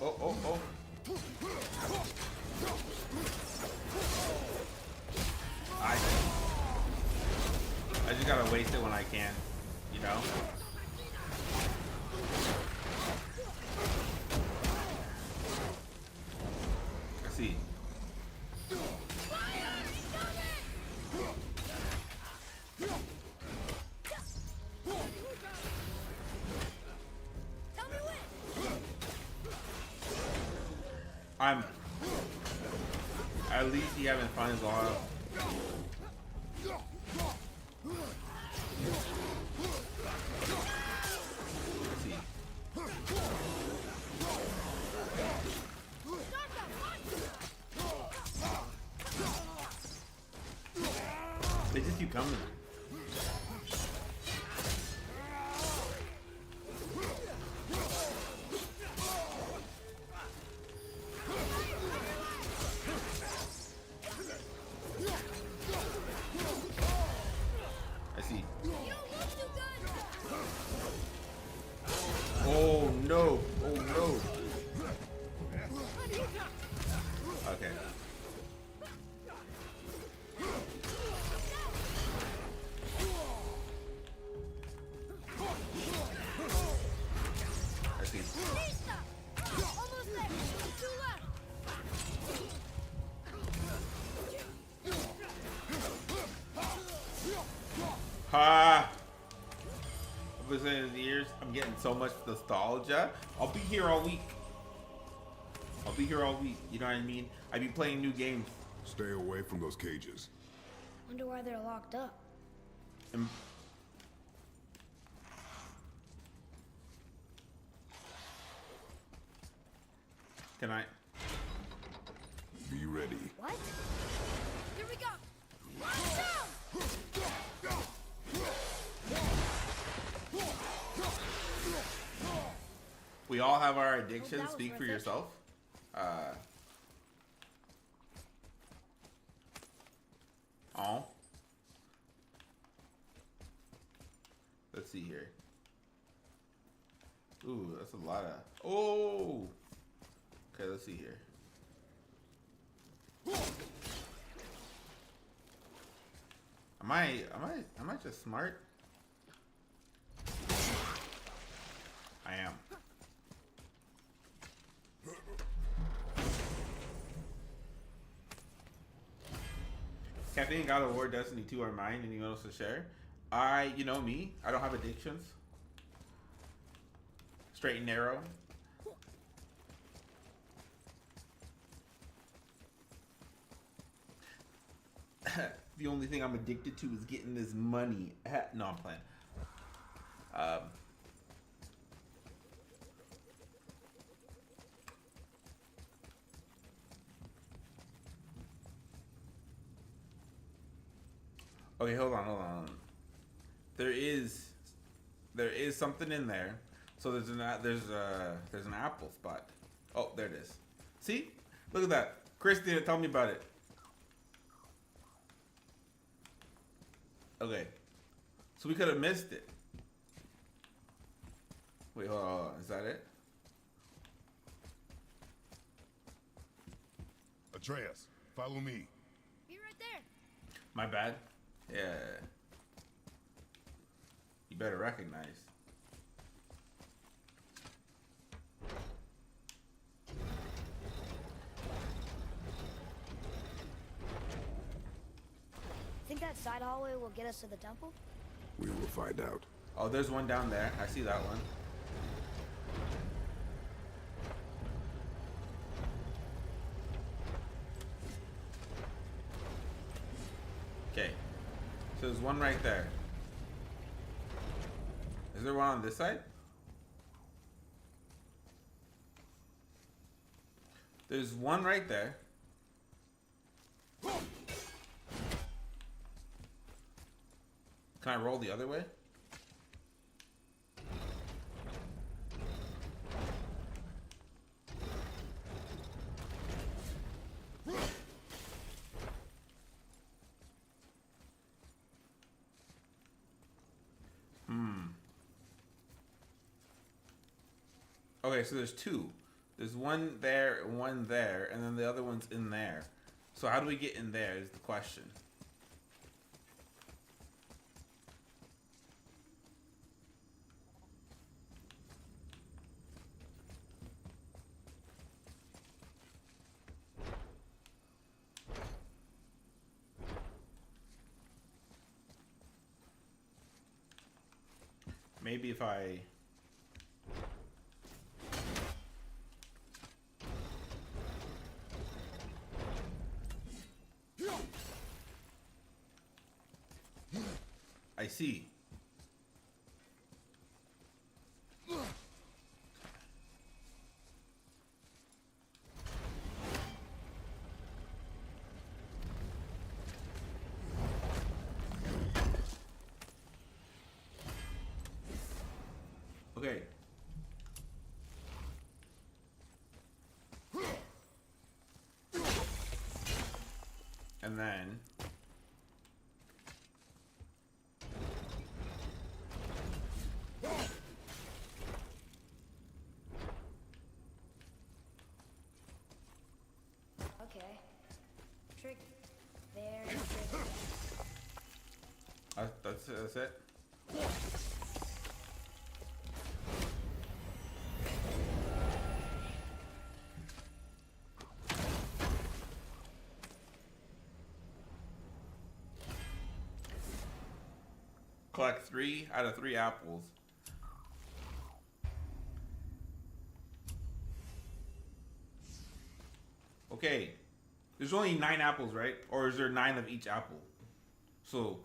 Oh. I just gotta waste it when I can, you know? I see. I'm at least you haven't found his oil. Let's see. They just keep coming. I see. Oh no! Oh no! Okay. I see. Almost there. Two left. Ha! I've been saying in years, I'm getting so much nostalgia. I'll be here all week. I'll be here all week. You know what I mean? I be playing new games. Stay away from those cages. Wonder why they're locked up. And can I? Be ready. What? Here we go. Watch out! We all have our addictions. that was Speak for worth it. yourself. Oh. Let's see here. Ooh, that's a lot of. Oh. Okay, let's see here. Am I just smart? I am. Caffeine, God of War, Destiny 2 are mine. Anyone else to share? You know me. I don't have addictions. Straight and narrow. The only thing I'm addicted to is getting this money. No, I'm playing. Okay, hold on. There is something in there So there's an apple spot. Oh, there it is. See? Look at that. Chris didn't tell me about it. Okay. So we could have missed it. Wait, hold on. Is that it? Atreus, follow me. Be right there. My bad. Yeah. You better recognize. Think that side hallway will get us to the temple? We will find out. Oh, there's one down there. I see that one. Okay. So there's one right there. Is there one on this side? There's one right there. Can I roll the other way? Okay, so there's two. There's one there and one there, and then the other one's in there. So how do we get in there is the question. Maybe if I... I see. Okay. And then Okay. Trick. Very tricky. that's it. Collect 3 out of 3 apples. Okay. There's only 9 apples, right? Or is there 9 of each apple? So,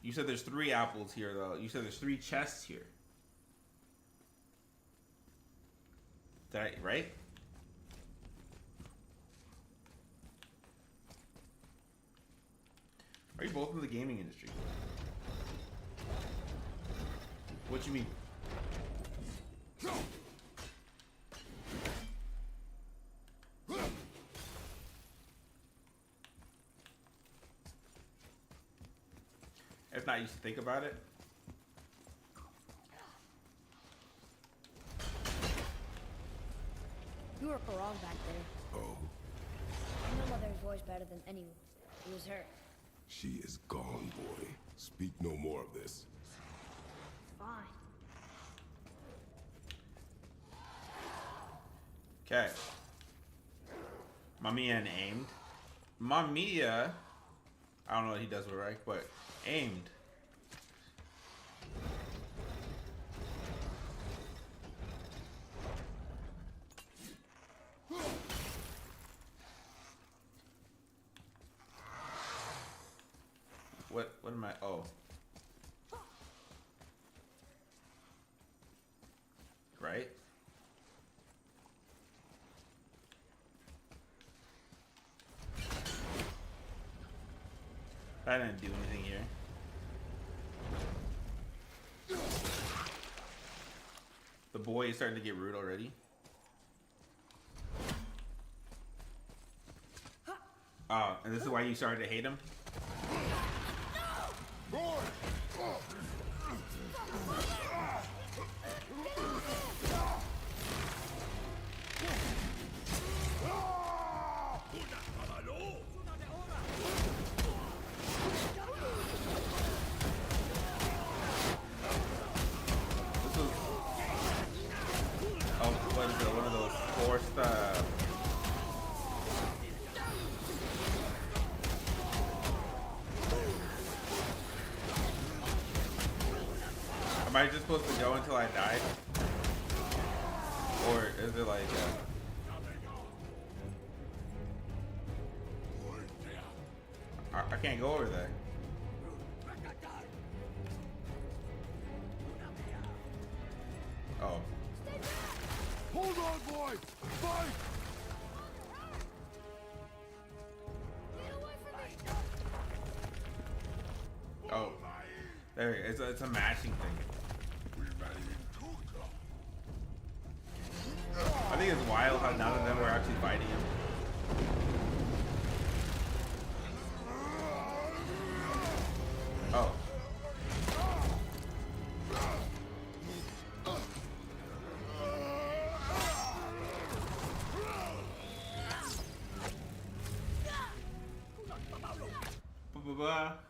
you said there's 3 apples here, though. You said there's 3 chests here. That right? Are you both in the gaming industry? What you mean? If not, you should think about it. You were wrong back there. Oh, I know Mother's voice better than anyone. It was her. she is gone, boy. Speak no more of this. Fine. Okay. Mamiya and aimed. Mamiya, I don't know what he does with right, but aimed. What am I? Oh. Right? I didn't do anything here. The boy is starting to get rude already. And this is why you started to hate him? What is it? One of those forced am I just supposed to go until I die? Or is it like I can't go over there. Oh. Hold on, boy! Fight! Oh. There, it's a matching thing. I think it's wild how none of them were actually fighting him. Oh.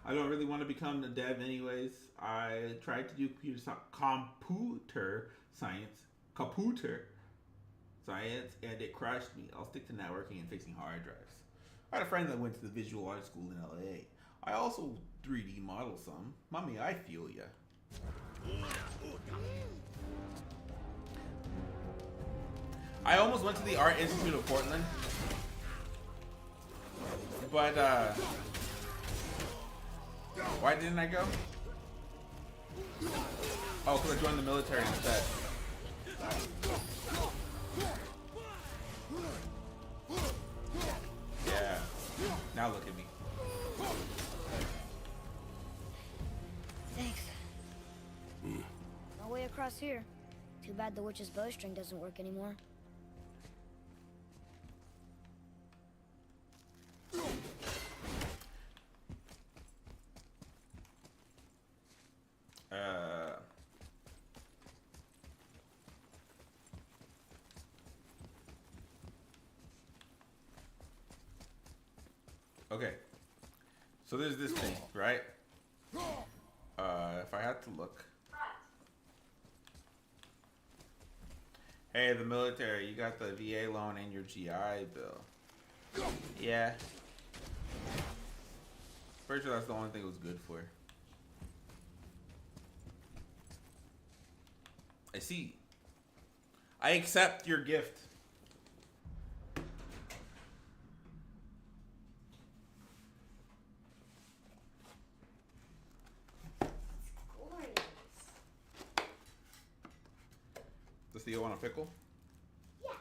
I don't really want to become the dev anyways. I tried to do computer science, and it crushed me. I'll stick to networking and fixing hard drives. I had a friend that went to the visual arts school in LA. I also 3D model some. Mommy, I feel ya. I almost went to the Art Institute of Portland, but why didn't I go? Oh, because I joined the military instead. Yeah. Now look at me. Thanks. No way across here. Too bad the witch's bowstring doesn't work anymore. Okay. So there's this thing, right? If I had to look. Hey, the military, you got the VA loan and your GI Bill. Yeah. Pretty sure that's the only thing it was good for. I see. I accept your gift. Does Theo want a pickle? Yeah.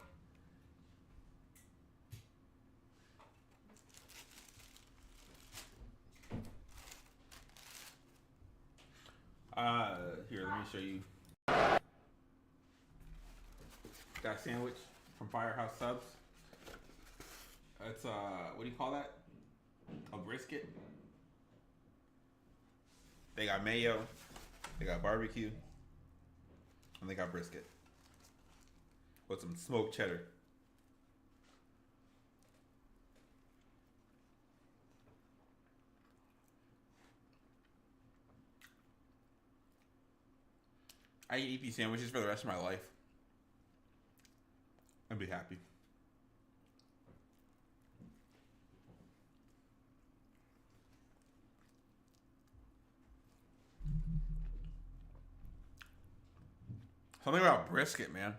Here, let me show you. Got a sandwich from Firehouse Subs. It's what do you call that? A brisket. They got mayo, they got barbecue, and they got brisket with some smoked cheddar. I eat these sandwiches for the rest of my life. I'd be happy. Something about brisket, man.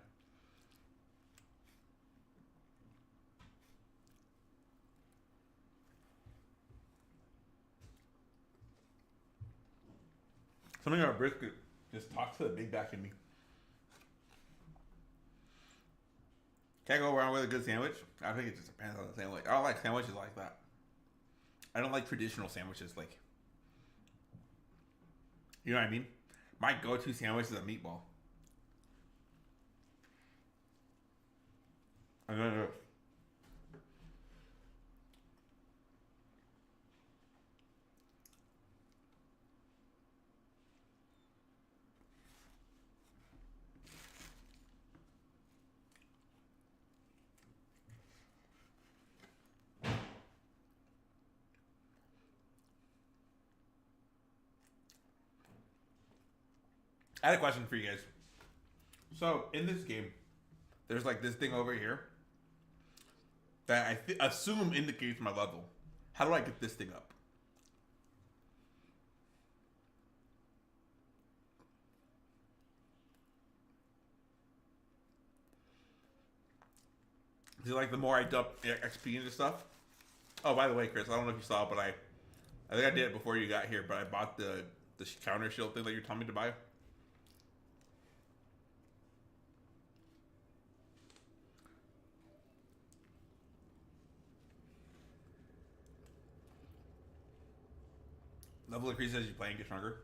Something about brisket just talks to the big back in me. Can't go wrong with a good sandwich. I think it just depends on the sandwich. I don't like sandwiches like that. I don't like traditional sandwiches like, you know what I mean? My go-to sandwich is a meatball. I don't know. I had a question for you guys. So in this game, there's like this thing over here that I assume indicates my level. How do I get this thing up? Is it like the more I dump XP into stuff? Oh, by the way, Chris, I don't know if you saw, but I think I did it before you got here, but I bought the counter shield thing that you're telling me to buy. Level increases as you play and get stronger.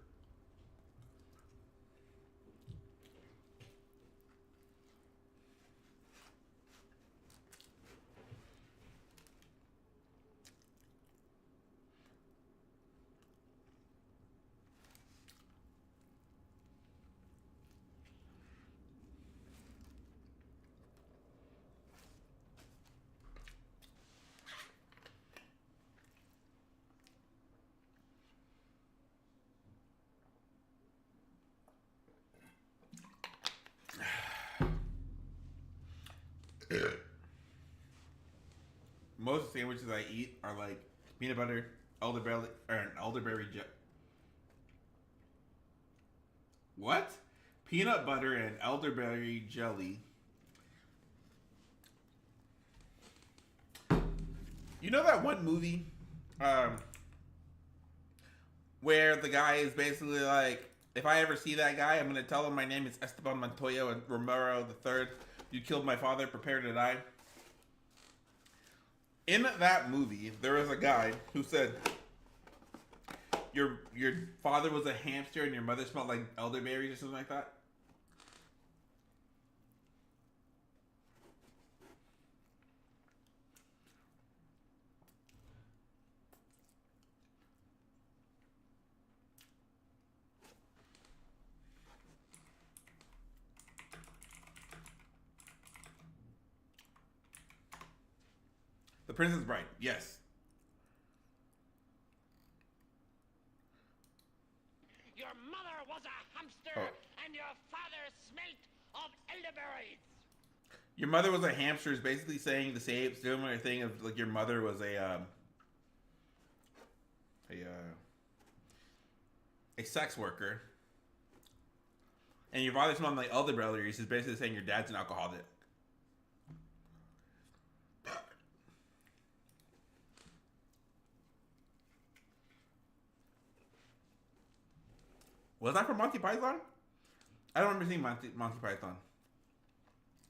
Most sandwiches I eat are like peanut butter, elderberry, or an elderberry jelly. What? Peanut butter and elderberry jelly. You know that one movie where the guy is basically like, if I ever see that guy, I'm going to tell him my name is Esteban Montoya and Romero III. You killed my father, prepare to die. In that movie, there was a guy who said, your father was a hamster and your mother smelled like elderberries or something like that. The Princess Bride, yes. Your mother was a hamster, and your father smelt of elderberries. Your mother was a hamster is basically saying the same similar thing of like your mother was a sex worker, and your father smelled like elderberries is basically saying your dad's an alcoholic. Was that from Monty Python? I don't remember seeing Monty Python.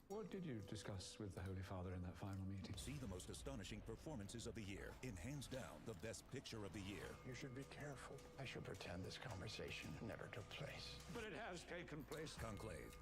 What did you discuss with the Holy Father in that final meeting? See the most astonishing performances of the year in hands down the best picture of the year. You should be careful. I should pretend this conversation never took place. But it has taken place. Conclave.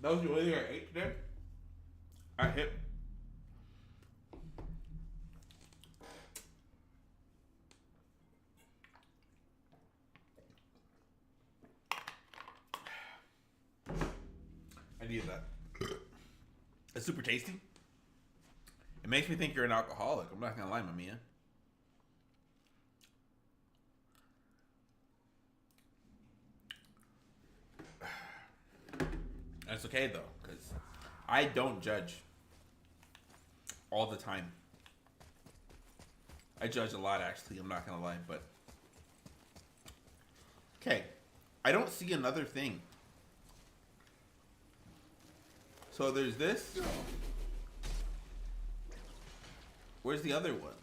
That was the only thing I ate today. I hit. I needed that. It's super tasty. It makes me think you're an alcoholic. I'm not gonna lie, Mamiya. That's okay though, because I don't judge all the time. I judge a lot, actually. I'm not gonna lie, but okay. I don't see another thing. So there's this. Where's the other one?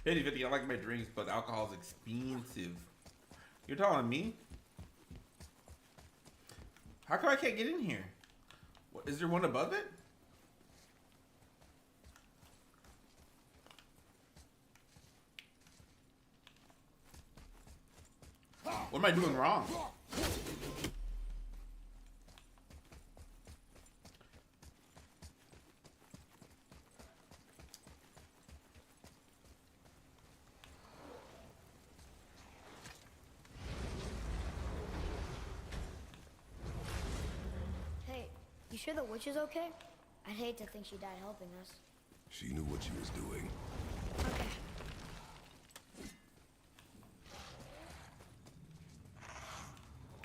50-50, I like my drinks, but alcohol is expensive. You're telling me? How come I can't get in here? What, is there one above it? What am I doing wrong? Hey, you sure the witch is okay? I'd hate to think she died helping us. She knew what she was doing. Okay.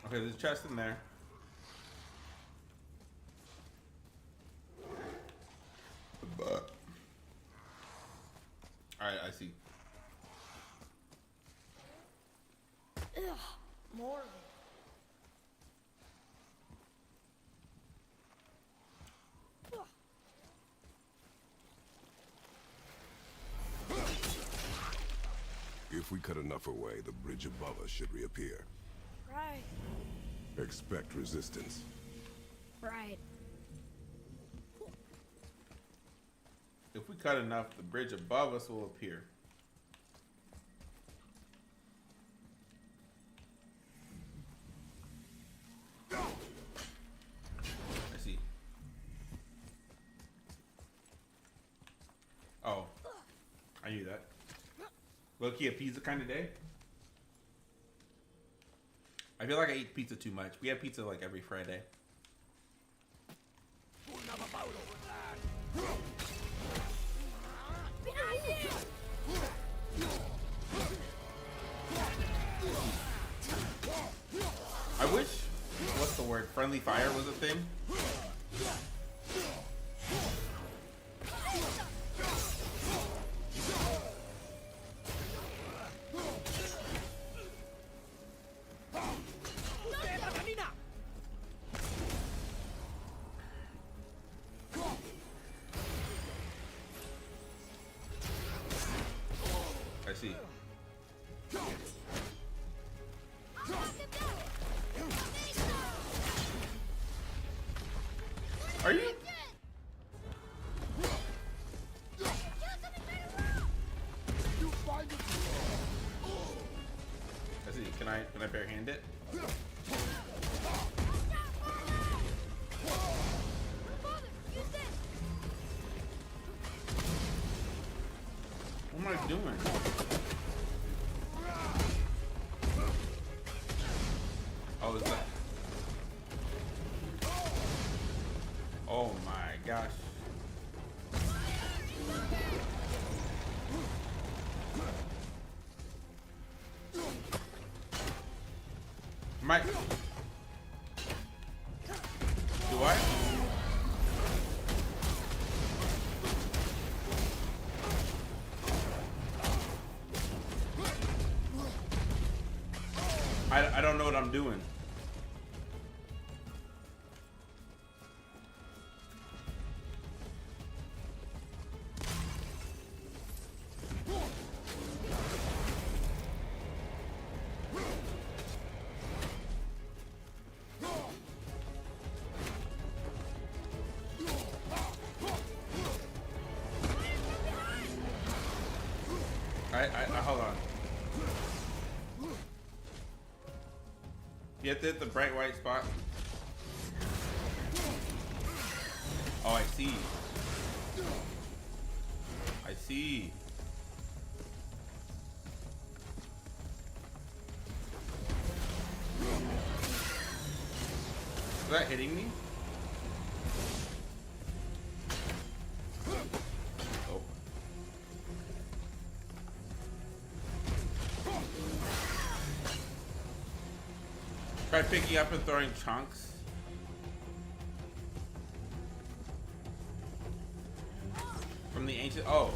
Okay, there's a chest in there. But alright, I see. Ugh, more of it. Ugh. If we cut enough away, the bridge above us should reappear. Right. Expect resistance. Right. If we cut enough, the bridge above us will appear. I see. Oh, I knew that. Low-key a pizza kind of day. I feel like I eat pizza too much. We have pizza like every Friday. I wish, what's the word? Friendly fire was a thing. I see. Are you? I see. Can I barehand it? What am I doing? Oh, is that? Oh my gosh. Mike. Do I? I don't know what I'm doing. Hold on. You have to hit the bright white spot. Oh, I see. I see. Is that hitting me? Oh. Try picking up and throwing chunks. From the ancient. Oh.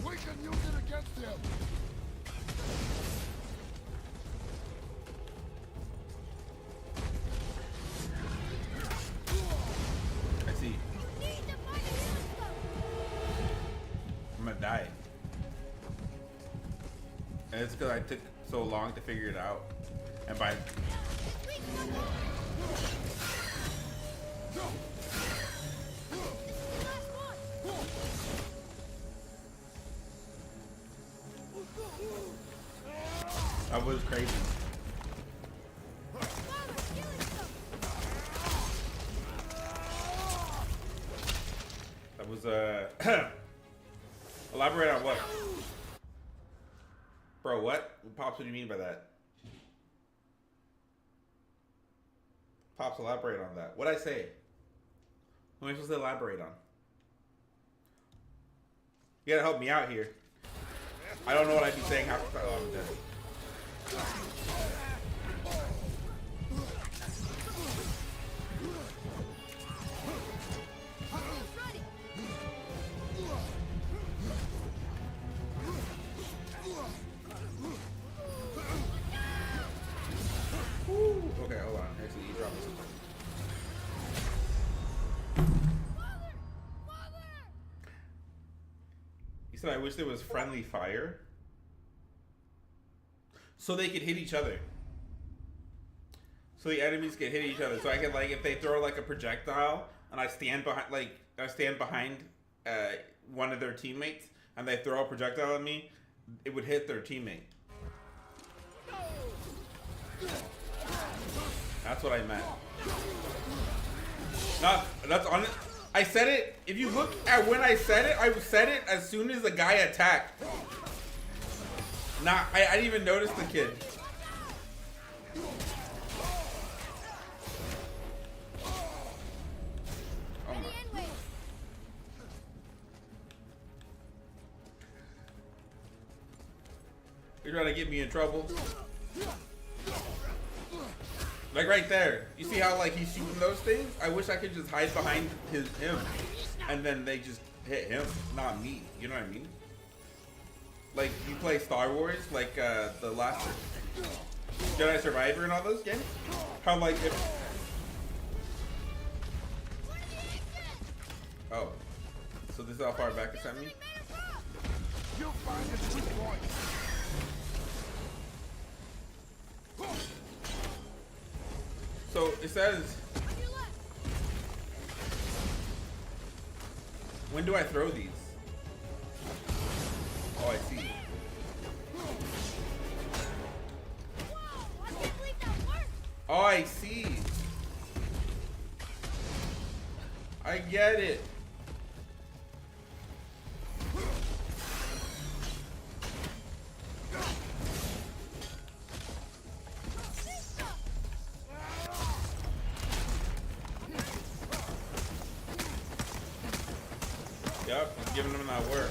We can use it against him. die. And it's because I took so long to figure it out. And by... That was crazy. That was elaborate on what? Bro, what? Pops, what do you mean by that? Pops, elaborate on that. What'd I say? What am I supposed to elaborate on? You gotta help me out here. I don't know what I'd be saying half the time. Oh, I'm dead. Okay, hold on. Actually, you dropped something. You said I wish there was friendly fire, so they could hit each other. So the enemies could hit each other. So I could, like, if they throw like a projectile and I stand behind, one of their teammates and they throw a projectile at me, it would hit their teammate. That's what I meant. That's on it. I said it. If you look at when I said it as soon as the guy attacked. I didn't even notice the kid. Oh my. You're trying to get me in trouble. Like right there. You see how like he's shooting those things? I wish I could just hide behind him. And then they just hit him, not me. You know what I mean? Like you play Star Wars, like the last Jedi Survivor and all those games? How like if... Oh. So this is how far back it sent me? You'll find a weak point. So it says, when do I throw these? Oh, I see. Oh, I see. I get it. Yep, I'm giving them that work.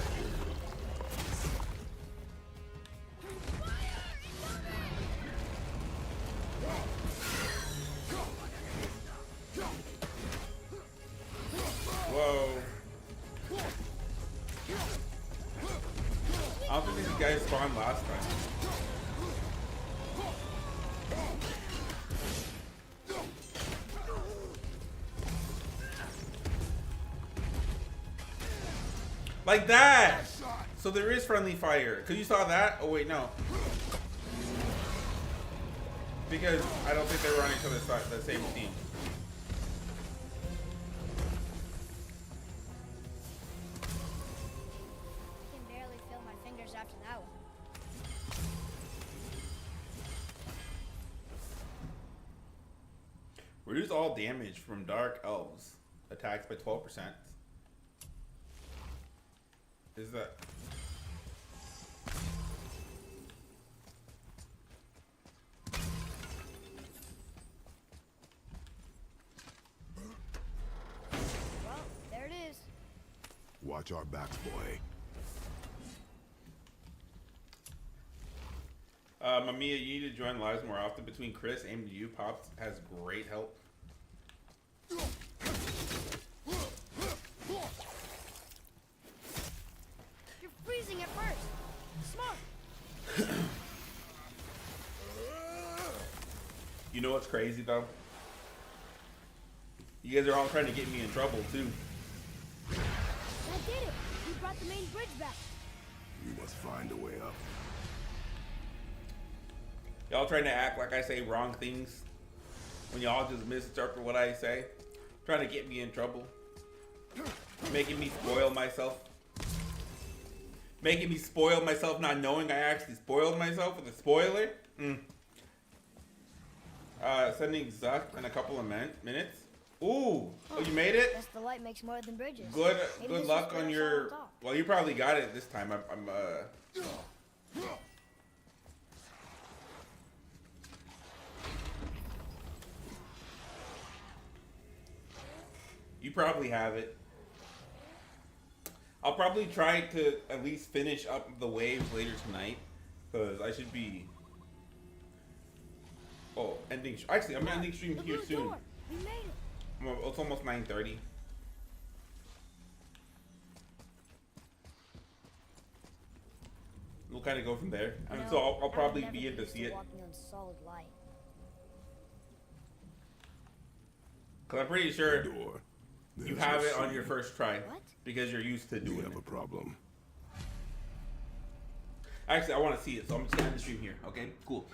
Whoa. I don't think these guys spawned last time. Like that! So there is friendly fire. Cause you saw that? Oh wait, no. Because I don't think they were on each other's side, the same team. I can barely feel my fingers after that one. Reduce all damage from dark elves. Attacks by 12%. Is that... Well, there it is. Watch our backs, boy. Mamiya, you need to join lives more often. Between Chris, aimed at you, Pops has great help. You're freezing at first. Smart. You know what's crazy though? You guys are all trying to get me in trouble too. I did it. We brought the main bridge back. You must find a way up. Y'all trying to act like I say wrong things when y'all just misinterpret what I say. Trying to get me in trouble. Making me spoil myself. Making me spoil myself not knowing I actually spoiled myself with a spoiler. Sending Zuck in a couple of minutes. Ooh, oh, you made it? Guess the light makes more than bridges. Good Maybe good this luck is on where your... it's all top. Well, you probably got it this time. You probably have it. I'll probably try to at least finish up the waves later tonight, because I should be... Oh, ending... Actually, I'm ending stream The here blue soon. door. We made it. It's almost 9:30. We'll kind of go from there. You know, So I'll I would probably never be able to used see it. Walking on solid light. Because I'm pretty sure Door. you There's have no it on sign. your first try. What? Because you're used to We doing have a it. problem. Actually, I want to see it, so I'm just going to end the stream here. Okay, cool.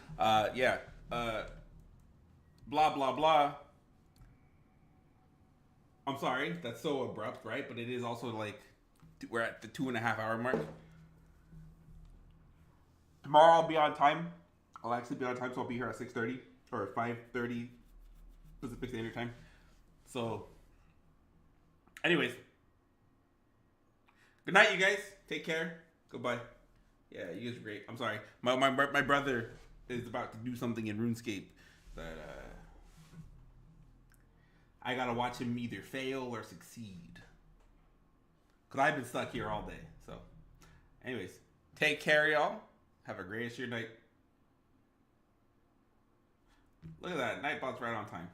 Yeah. Blah, blah, blah. I'm sorry, that's so abrupt, right? But it is also like, we're at the 2.5 hour mark. Tomorrow I'll be on time. I'll actually be on time, so I'll be here at 6:30 or 5:30 Pacific Standard Time. So, anyways, good night, you guys. Take care. Goodbye. Yeah, you guys are great. I'm sorry. My brother is about to do something in RuneScape that I gotta watch him either fail or succeed. Cause I've been stuck here all day. So, anyways, take care, y'all. Have a great rest of your night. Look at that. Nightbot's right on time.